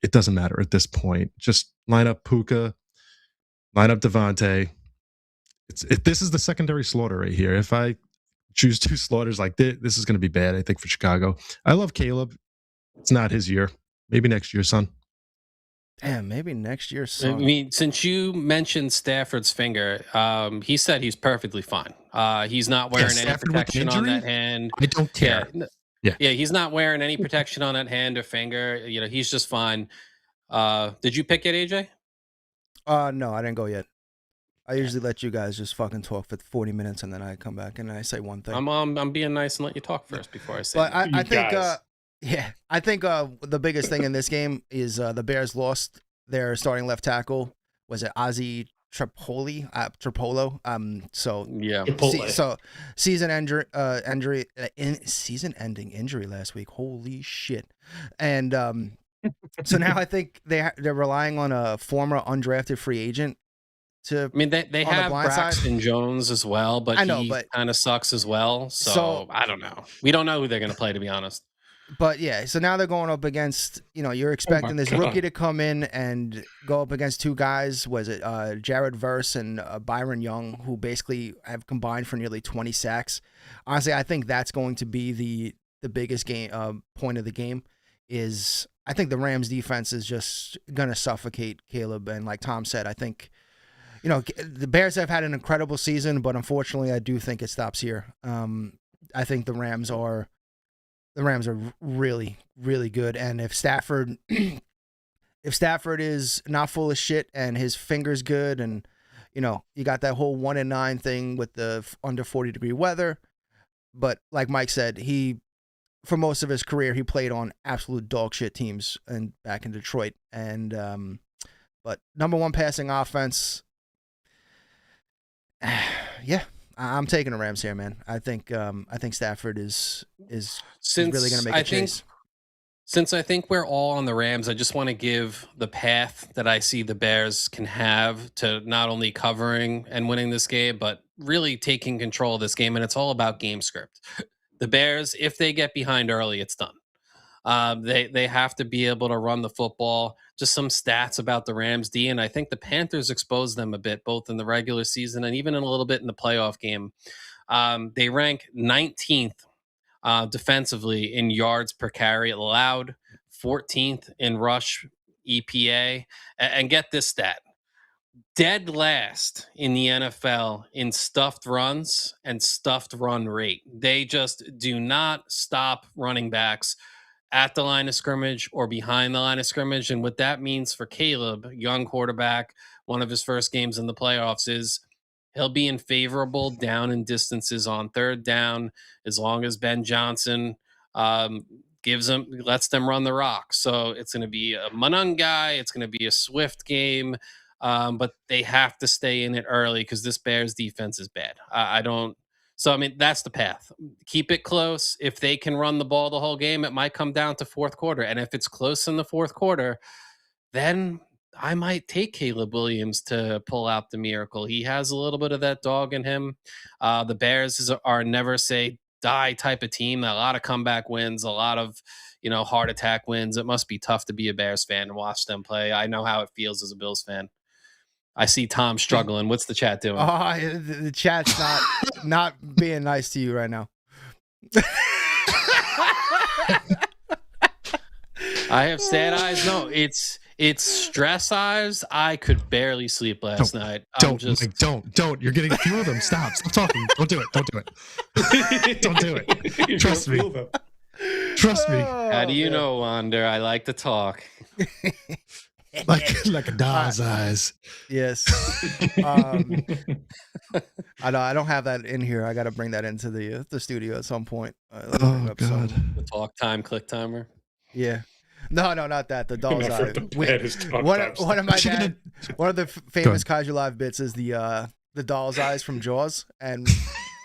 It doesn't matter at this point. Just line up Puka, line up Devontae. This is the secondary slaughter right here. If I choose 2 slaughters like this is going to be bad, I think, for Chicago. I love Caleb. It's not his year. Maybe next year, son. Damn, maybe next year, son. I mean, since you mentioned Stafford's finger, he said he's perfectly fine. He's not wearing any protection on that hand. I don't care. Yeah, he's not wearing any protection on that hand or finger. You know, he's just fine. Did you pick it, AJ? No, I didn't go yet. I usually let you guys just fucking talk for 40 minutes and then I come back and I say one thing. I'm being nice and let you talk first before I say. But I think the biggest thing in this game is the Bears lost their starting left tackle. Was it Ozzy Trapolo? So season-ending injury last week. Holy shit! And so now I think they're relying on a former undrafted free agent. I mean, they have Braxton Jones as well, but he kind of sucks as well. So I don't know. We don't know who they're going to play, to be honest. But yeah, so now they're going up against, you're expecting this rookie to come in and go up against 2 guys. Was it Jared Verse and Byron Young, who basically have combined for nearly 20 sacks? Honestly, I think that's going to be the biggest game point of the game. Is I think the Rams defense is just going to suffocate Caleb. And like Tom said, I think, the Bears have had an incredible season, but unfortunately, I do think it stops here. I think the Rams are really, really good. And if Stafford is not full of shit and his finger's good, and you got that whole 1-9 thing with the under 40-degree weather. But like Mike said, for most of his career, he played on absolute dog shit teams and back in Detroit. And but number 1 passing offense. Yeah, I'm taking the Rams here, man. I think Stafford is really going to make a chase. Since I think we're all on the Rams, I just want to give the path that I see the Bears can have to not only covering and winning this game, but really taking control of this game. And it's all about game script. The Bears, if they get behind early, it's done. They have to be able to run the football. Just some stats about the Rams D, and I think the Panthers exposed them a bit, both in the regular season and even a little bit in the playoff game. They rank 19th defensively in yards per carry allowed, 14th in rush EPA, and get this stat: dead last in the NFL in stuffed runs and stuffed run rate. They just do not stop running backs at the line of scrimmage or behind the line of scrimmage. And what that means for Caleb, young quarterback, one of his first games in the playoffs, is he'll be in favorable down and distances on third down as long as Ben Johnson lets them run the rock. So it's going to be a Monangai. It's going to be a swift game. But they have to stay in it early because this Bears defense is bad. So, I mean, that's the path. Keep it close. If they can run the ball the whole game, it might come down to fourth quarter. And if it's close in the fourth quarter, then I might take Caleb Williams to pull out the miracle. He has a little bit of that dog in him. The Bears are never say die type of team. A lot of comeback wins, a lot of, heart attack wins. It must be tough to be a Bears fan and watch them play. I know how it feels as a Bills fan. I see Tom struggling. What's the chat doing? The chat's not being nice to you right now. I have sad eyes. No, it's stress eyes. I could barely sleep last night. Don't. You're getting a few of them. Stop talking. Don't do it. Don't do it. Trust me. Trust me. How do you know, Wander? I like to talk. like a doll's eyes. Yes. I know I don't have that in here. I got to bring that into the studio at some point. Oh God. The talk time click timer. Yeah. No, not that. The doll's eye. One of the famous Kaiju Live bits is the doll's eyes from Jaws, and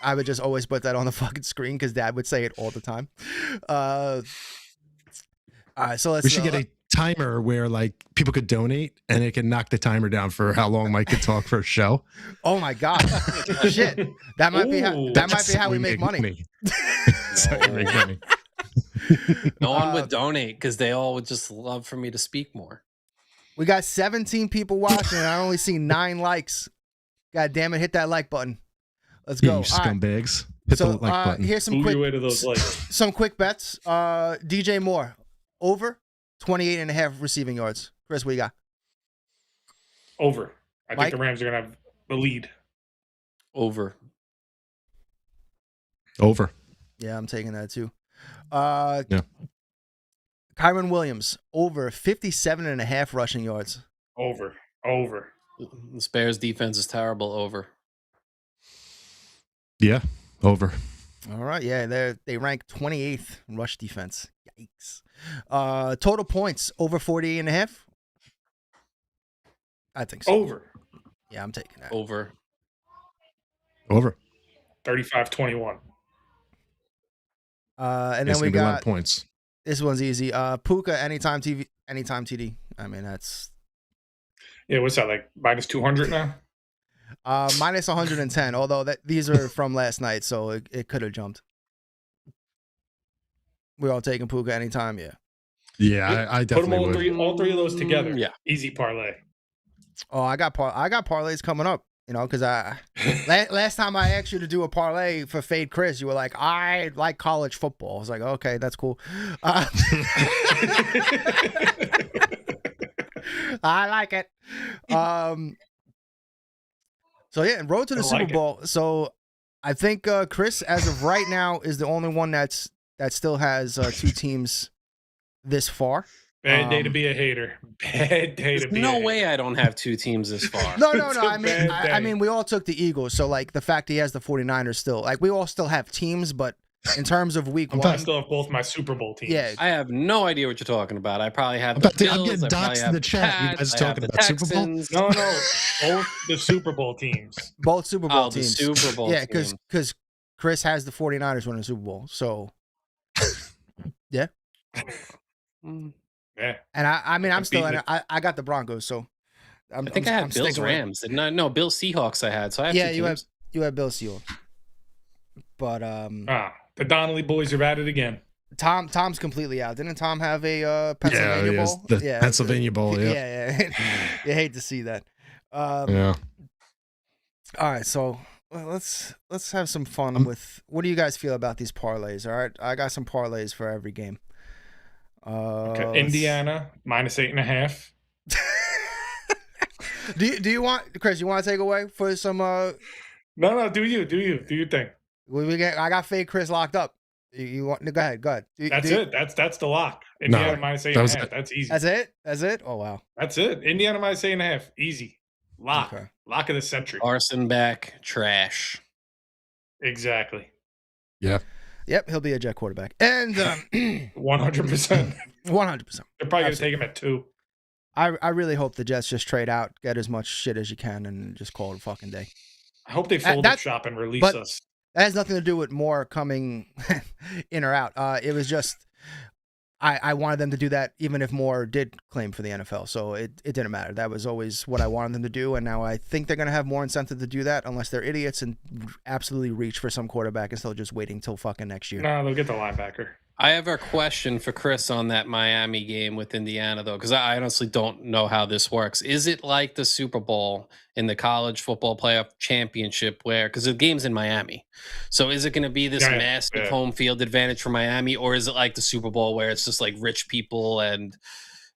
I would just always put that on the fucking screen because Dad would say it all the time. All right, so we should get a timer where like people could donate and it can knock the timer down for how long Mike could talk for a show. Oh my God. Shit. That might be how we make money. No one would donate because they all would just love for me to speak more. We got 17 people watching and I only see 9 likes. God damn it, hit that like button. Let's go. You scumbags. Hit the like button. Here's some quick bets. DJ Moore over 28.5 receiving yards. Chris, what you got? Over. I Mike? think the Rams are going to have the lead. Over. Yeah, I'm taking that too. Yeah. Kyron Williams, over 57.5 rushing yards. Over. The Bears defense is terrible. Over. Yeah, over. All right, yeah, they rank 28th in rush defense. Yikes. Total points, over 48.5? I think so. Over. Yeah, I'm taking that. Over. 35-21. And then we got a lot of points. This one's easy. Puka, anytime TD. I mean, that's... Yeah, what's that, like minus 200 now? Minus 110, although these are from last night, so it could have jumped. We're all taking Puka anytime, yeah. Yeah, I definitely put them all three of those together. Yeah, easy parlay. Oh, I got parlays coming up. Because last time I asked you to do a parlay for Fade Chris, you were like, I like college football. I was like, okay, that's cool. I like it. So yeah, road to the Super Bowl. So I think Chris, as of right now, is the only one that still has 2 teams this far. Bad day to be a hater. Bad day to be. No way I don't have 2 teams this far. No. I mean, we all took the Eagles. So like the fact he has the 49ers still, like we all still have teams, but in terms of week 1, I still have both my Super Bowl teams. Yeah, I have no idea what you're talking about. I probably have the Bills. I'm getting doxxed in the chat. You guys talking about Super Bowl? No, both the Super Bowl teams. Both Super Bowl teams. The Super Bowl. Yeah, because Chris has the 49ers winning the Super Bowl. So yeah. Yeah. And I mean, I'm still in it. I got the Broncos, so I think I have Bills Rams. No, Bills Seahawks I had. So I have 2 teams. you have Bills Seahawks. But the Donnelly boys are at it again. Tom's completely out. Didn't Tom have a Pennsylvania Bowl? The Pennsylvania Bowl, yeah. Yeah. You hate to see that. Yeah. All right, so let's have some fun with what do you guys feel about these parlays? All right, I got some parlays for every game. Okay. Indiana minus 8.5. Do you want Chris? You want to take away for some? No. Do your thing. I got fake Chris locked up. You want? Go ahead. That's it. That's the lock. Indiana minus 8.5. That's easy. That's it. Oh wow. That's it. Indiana minus 8.5. Easy. Lock. Okay. Lock of the century. Arson back. Trash. Exactly. Yeah. Yep. He'll be a Jet quarterback, and 100%. 100%. They're probably gonna take him at 2. I really hope the Jets just trade out, get as much shit as you can, and just call it a fucking day. I hope they fold up shop and release us. That has nothing to do with Moore coming in or out. It was just I wanted them to do that even if Moore did claim for the NFL. So it didn't matter. That was always what I wanted them to do. And now I think they're going to have more incentive to do that unless they're idiots and absolutely reach for some quarterback instead of just waiting till fucking next year. No, they'll get the linebacker. I have a question for Chris on that Miami game with Indiana, though, because I honestly don't know how this works. Is it like the Super Bowl in the college football playoff championship where, because the game's in Miami, so is it going to be this massive home field advantage for Miami, or is it like the Super Bowl where it's just like rich people and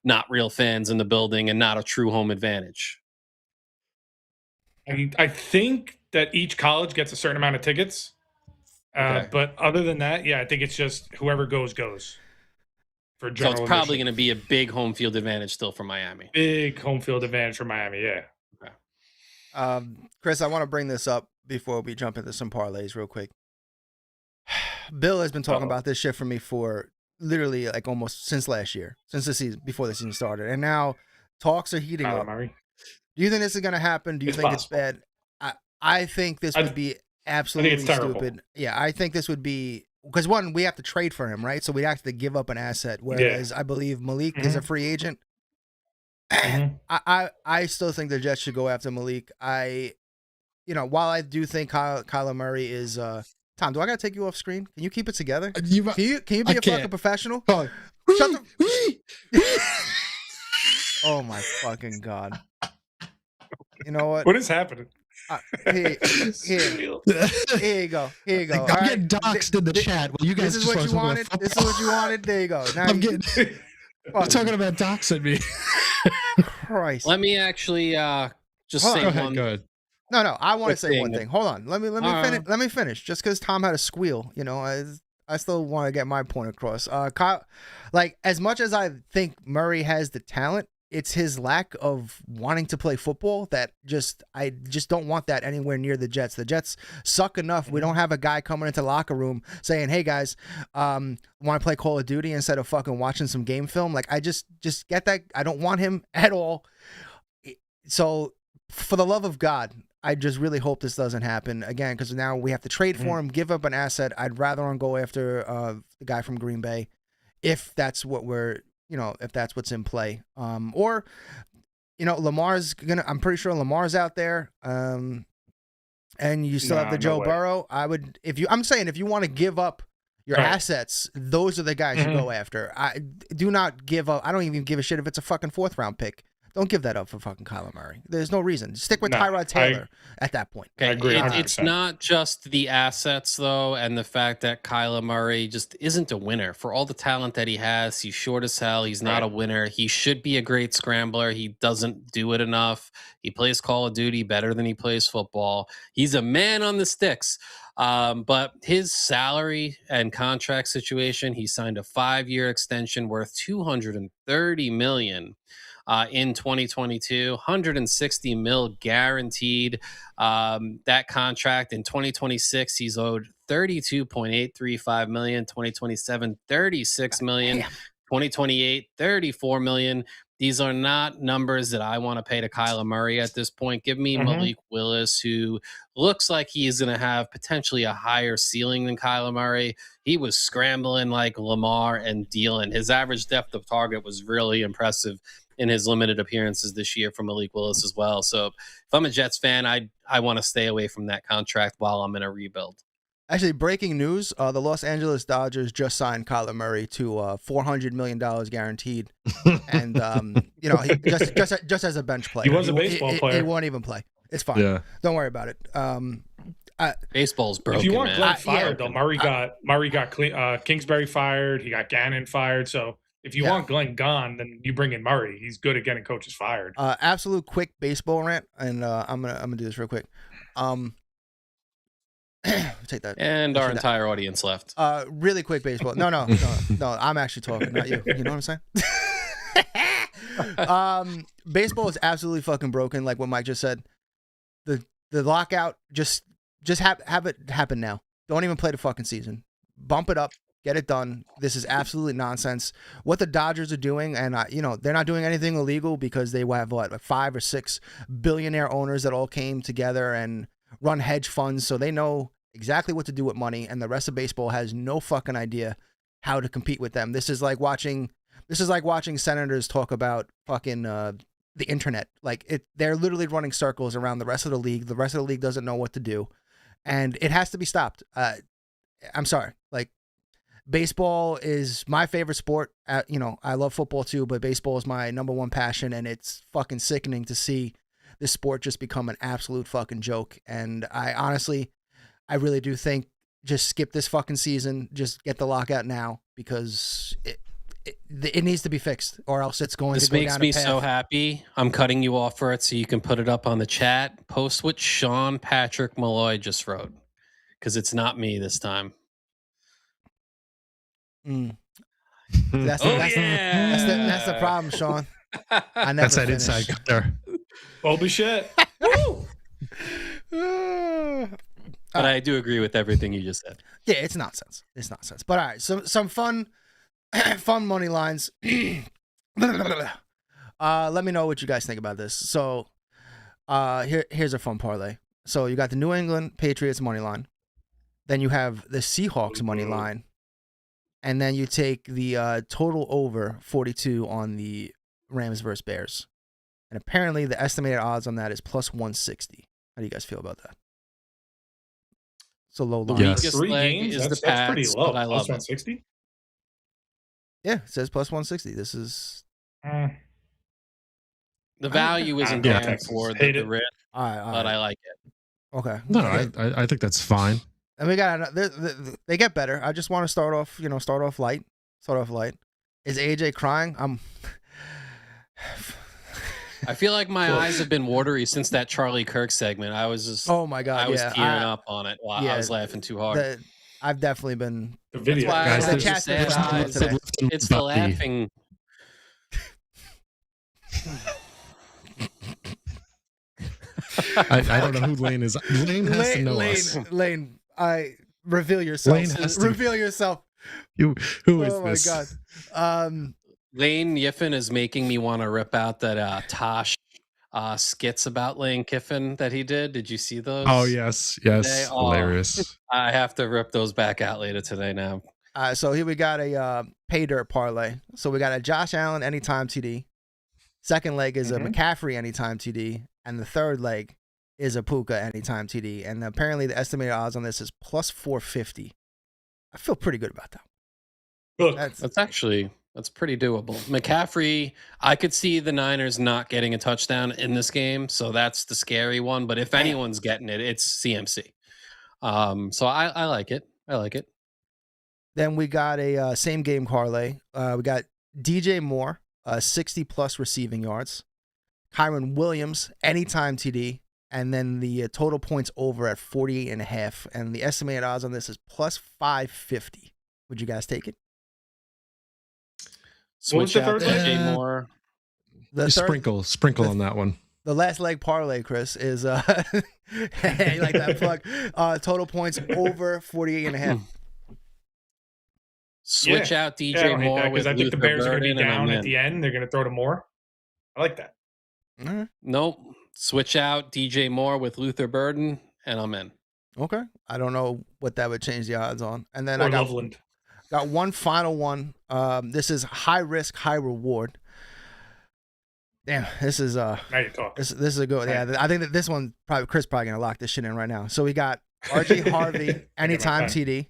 not real fans in the building and not a true home advantage? I think that each college gets a certain amount of tickets. Okay. But other than that, I think it's just whoever goes. For general so it's probably going to be a big home field advantage still for Miami. Big home field advantage for Miami, yeah. Okay. Chris, I want to bring this up before we jump into some parlays real quick. Bill has been talking about this shit for me for literally like almost since last year, since the season, before the season started, and now talks are heating up. Murray. Do you think this is going to happen? Do you think possible. It's bad? I think this would be absolutely stupid. Yeah, I think this would be because one, we have to trade for him, right? So we'd have to give up an asset. Whereas I believe Malik is a free agent. I still think the Jets should go after Malik. While I do think Kyler Murray is Tom, do I gotta take you off screen? Can you keep it together? Can you be a fucking professional? Shut the Oh my fucking God. You know what? What is happening? Here you go. I'm getting doxxed in the chat. Well, you guys this is what you wanted. This is what you wanted. There you go. Now I'm getting. You're talking about doxing me. Christ. Let me actually just say one. Go ahead. No. I want to say one thing. Hold on. Let me finish. Let me finish. Just because Tom had a squeal, I still want to get my point across. Kyle, like as much as I think Murray has the talent, it's his lack of wanting to play football that I just don't want that anywhere near the Jets. The Jets suck enough. We don't have a guy coming into the locker room saying, "Hey guys, want to play Call of Duty instead of fucking watching some game film." Like I just get that. I don't want him at all. So for the love of God, I just really hope this doesn't happen again because now we have to trade for him, give up an asset. I'd rather go after the guy from Green Bay if that's what if that's what's in play. Or Lamar's I'm pretty sure Lamar's out there. And you still have the Joe Burrow. I'm saying if you want to give up your assets, those are the guys you go after. I do not give up. I don't even give a shit if it's a fucking 4th round pick. Don't give that up for fucking Kyler Murray. There's no reason. Stick with Tyrod Taylor at that point. Okay. I agree. It's not just the assets, though, and the fact that Kyler Murray just isn't a winner. For all the talent that he has, he's short as hell. He's not a winner. He should be a great scrambler. He doesn't do it enough. He plays Call of Duty better than he plays football. He's a man on the sticks. But his salary and contract situation, he signed a 5-year extension worth $230 million. In 2022, 160 mil guaranteed. That contract in 2026, he's owed 32.835 million. 2027, 36 million. 2028, 34 million. These are not numbers that I want to pay to Kyler Murray at this point. Give me Malik Willis, who looks like he is going to have potentially a higher ceiling than Kyler Murray. He was scrambling like Lamar and dealing. His average depth of target was really impressive in his limited appearances this year from Malik Willis as well. So if I'm a Jets fan, I want to stay away from that contract while I'm in a rebuild. Actually, breaking news, the Los Angeles Dodgers just signed Kyler Murray to $400 million guaranteed. And, just as a bench player. He was a baseball player. He won't even play. It's fine. Yeah. Don't worry about it. Baseball's broken. If you want Glenn fired, though, Murray got Kingsbury fired. He got Gannon fired. So If you want Glenn gone, then you bring in Murray. He's good at getting coaches fired. Absolute quick baseball rant, and I'm gonna do this real quick. Take that. And our entire audience left. Really quick baseball. No. I'm actually talking, not you. You know what I'm saying? Baseball is absolutely fucking broken. Like what Mike just said. The lockout, just have it happen now. Don't even play the fucking season. Bump it up. Get it done. This is absolutely nonsense. What the Dodgers are doing, and they're not doing anything illegal because they have like 5 or 6 billionaire owners that all came together and run hedge funds, so they know exactly what to do with money, and the rest of baseball has no fucking idea how to compete with them. This is like watching senators talk about fucking the internet. Like they're literally running circles around the rest of the league. The rest of the league doesn't know what to do, and it has to be stopped. I'm sorry, like. Baseball is my favorite sport. I love football too, but baseball is my number one passion, and it's fucking sickening to see this sport just become an absolute fucking joke. And I really do think just skip this fucking season, just get the lockout now, because it needs to be fixed, or else it's going to go down a path. This makes me so happy. I'm cutting you off for it so you can put it up on the chat. Post what Sean Patrick Malloy just wrote, because it's not me this time. That's the problem, Sean. I never That's that inside cutter. Obi shit. But I do agree with everything you just said. Yeah, it's nonsense. But all right, some fun money lines. Let me know what you guys think about this. So here's a fun parlay. So you got the New England Patriots money line. Then you have the Seahawks money line. And then you take the total over 42 on the Rams versus Bears. And apparently the estimated odds on that is plus 160. How do you guys feel about that? So low line. The weakest leg is the Pats, that's pretty low. But I love plus 160? Yeah, it says plus 160. This is... The value isn't there for the risk, all right. But I like it. Okay. No, I think that's fine. And we got they get better. I just want to start off light. Is AJ crying? I feel like my eyes have been watery since that Charlie Kirk segment. I was just oh my god, I was tearing up on it. Wow, I was laughing too hard. I've definitely been the video. That's why it's the laughing. I don't know who Lane is. Lane has to know us. Lane. Reveal yourself. Reveal yourself. Who is this? Oh my god. Lane Yiffin is making me want to rip out that Tosh skits about Lane Kiffin that he did. Did you see those? Oh yes, hilarious. I have to rip those back out later today now. So here we got a pay dirt parlay. So we got a Josh Allen anytime TD. Second leg is a McCaffrey anytime TD, and the third leg is a Puka anytime TD. And apparently the estimated odds on this is plus 450. I feel pretty good about that. Look, that's pretty doable. McCaffrey, I could see the Niners not getting a touchdown in this game, so that's the scary one. But if anyone's getting it, it's CMC. So I like it. Then we got a same game parlay. We got DJ Moore, 60 plus receiving yards. Kyron Williams, anytime TD. And then the total points over at 48.5. And the estimated odds on this is plus 550. Would you guys take it? Switch out DJ Moore. Sprinkle on that one. The last leg parlay, Chris, is you like that plug. Total points over 48.5. Switch out DJ Moore because I think the Bears are going to be down at the end. They're going to throw to Moore. I like that. Mm-hmm. Nope. Switch out DJ Moore with Luther Burden, and I'm in. Okay. I don't know what that would change the odds on. And then I got one final one. This is high risk, high reward. Damn, this is now you're talking. This is a good. Yeah, I think that this one Chris probably gonna lock this shit in right now. So we got RJ Harvey anytime TD,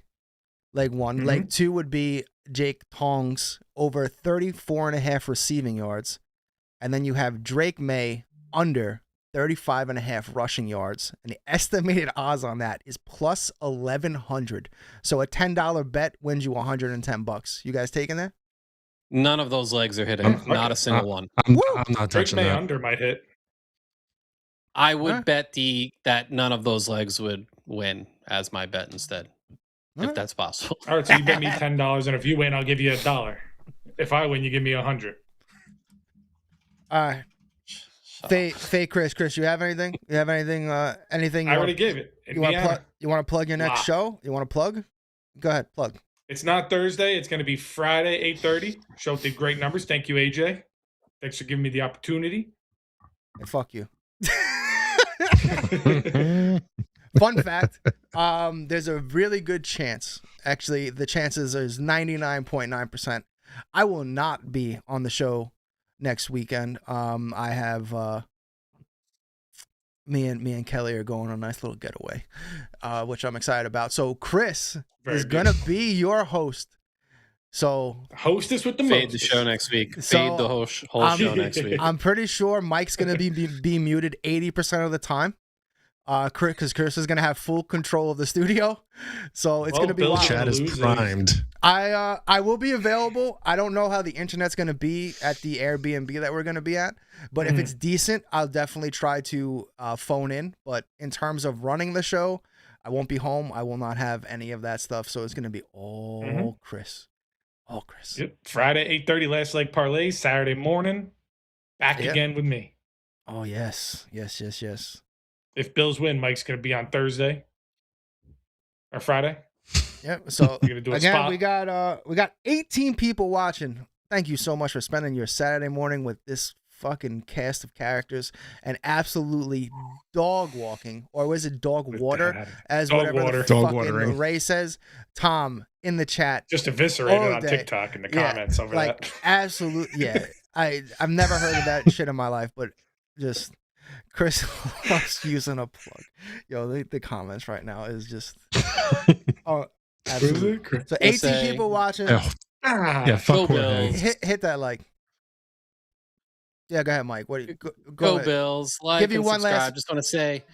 leg one. Leg two would be Jake Tongs over 34.5 receiving yards, and then you have Drake Maye under 35.5 rushing yards, and the estimated odds on that is plus 1,100. So a $10 bet wins you $110. You guys taking that? None of those legs are hitting. Not a single one. I'm not touching Drake Maye that. under might hit. I would bet that none of those legs would win as my bet instead, if that's possible. All right, so you bet me $10, and if you win, I'll give you $1. If I win, you give me 100. All right. Fake Chris, you have anything? You have anything? Anything? I already gave it. You want to plug your next show? You want to plug? Go ahead, plug. It's not Thursday. It's going to be Friday, 8:30. Show did great numbers. Thank you, AJ. Thanks for giving me the opportunity. Hey, fuck you. Fun fact, there's a really good chance. Actually, the chances is 99.9%. I will not be on the show next weekend. I have me and Kelly are going on a nice little getaway, which I'm excited about. So Chris is gonna be your host. So hostess with the fade the show next week. Fade the whole show next week. I'm pretty sure Mike's gonna be muted 80% of the time. Because Chris is gonna have full control of the studio, so it's gonna be wild. Chat is primed. I will be available. I don't know how the internet's gonna be at the Airbnb that we're gonna be at, but if it's decent, I'll definitely try to phone in. But in terms of running the show, I won't be home. I will not have any of that stuff, so it's gonna be all Chris. All Chris. Yep. Friday 8:30 last leg parlay. Saturday morning, back again with me. Oh yes. If Bills win, Mike's going to be on Thursday or Friday. Yep. So you're gonna do a spot? we got 18 people watching. Thank you so much for spending your Saturday morning with this fucking cast of characters and absolutely dog walking, or was it dog water? As dog whatever water. the Dog fucking watering. Ray says. Tom in the chat just eviscerated all on day. TikTok in the comments over like, that. Absolutely, yeah. I've never heard of that shit in my life, but just. Chris loves using a plug. Yo, the comments right now is just absolutely. So 18 people watching. Yeah, fuck hit that like. Yeah, go ahead, Mike. What do you go ahead. Bills? Like Give you and one subscribe. last. Just want to say,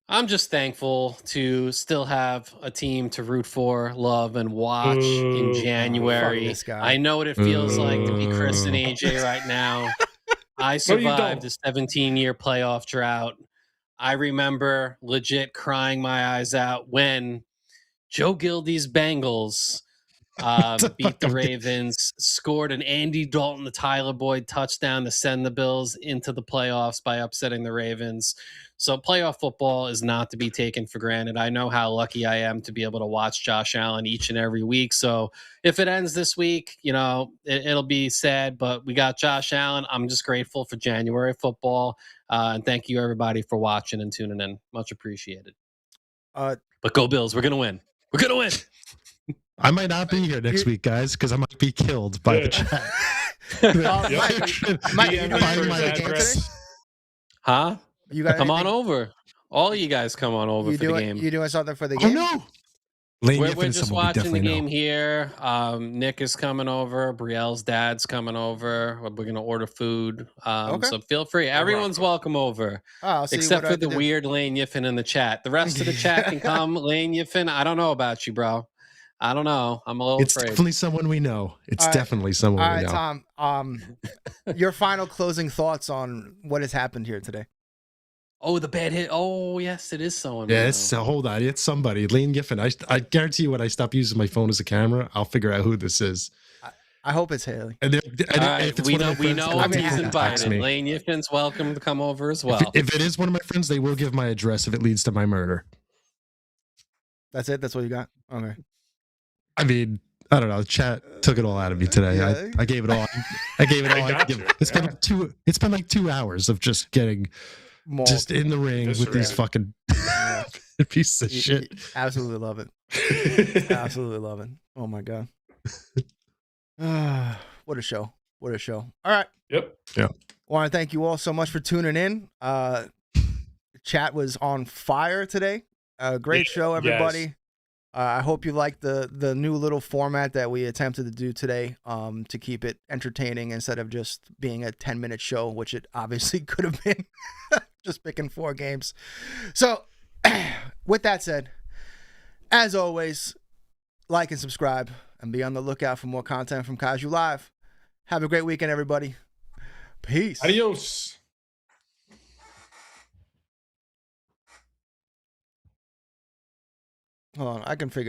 I'm just thankful to still have a team to root for, love, and watch in January. I know what it feels like to be Chris and AJ right now. I survived a 17-year playoff drought. I remember legit crying my eyes out when Joe Gildy's Bengals beat the Ravens, scored an Andy Dalton to Tyler Boyd touchdown to send the Bills into the playoffs by upsetting the Ravens. So playoff football is not to be taken for granted. I know how lucky I am to be able to watch Josh Allen each and every week. So if it ends this week, it'll be sad, but we got Josh Allen. I'm just grateful for January football. And thank you everybody for watching and tuning in. Much appreciated. But go Bills. We're going to win. We're going to win. I might not be here next week, guys, because I might be killed by the chat. Mike, you doing my game today? Huh? You got come on over. All you guys come on over for the game. You doing something for the game? Oh, no. We're just watching the game here. Nick is coming over. Brielle's dad's coming over. We're going to order food. So feel free. Everyone's welcome over. Except for the weird Lane Yiffin in the chat. The rest of the chat can come. Lane Yiffin, I don't know about you, bro. I don't know. I'm a little afraid. It's definitely someone we know. It's definitely someone we know. All right, Tom. Your final closing thoughts on what has happened here today. Oh, the bad hit. Oh, yes, it is someone. Yeah, hold on. It's somebody. Lane Giffen. I guarantee you when I stop using my phone as a camera, I'll figure out who this is. I hope it's Haley. We know he's invited. Lane Yiffin's welcome to come over as well. If it is one of my friends, they will give my address if it leads to my murder. That's it? That's what you got? Okay. I mean, I don't know. Chat took it all out of me today. Yeah. I gave it all. I gave it all. It's been like 2 hours of just getting just in the ring with these fucking pieces of shit. Absolutely love it. Absolutely love it. Oh my god. What a show. What a show. All right. Yep. Yeah. I want to thank you all so much for tuning in. Chat was on fire today. Great show, everybody. Yes. I hope you liked the new little format that we attempted to do today to keep it entertaining instead of just being a 10-minute show, which it obviously could have been, just picking 4 games. So with that said, as always, like and subscribe and be on the lookout for more content from Kaiju Live. Have a great weekend, everybody. Peace. Adios. Hold on, I can figure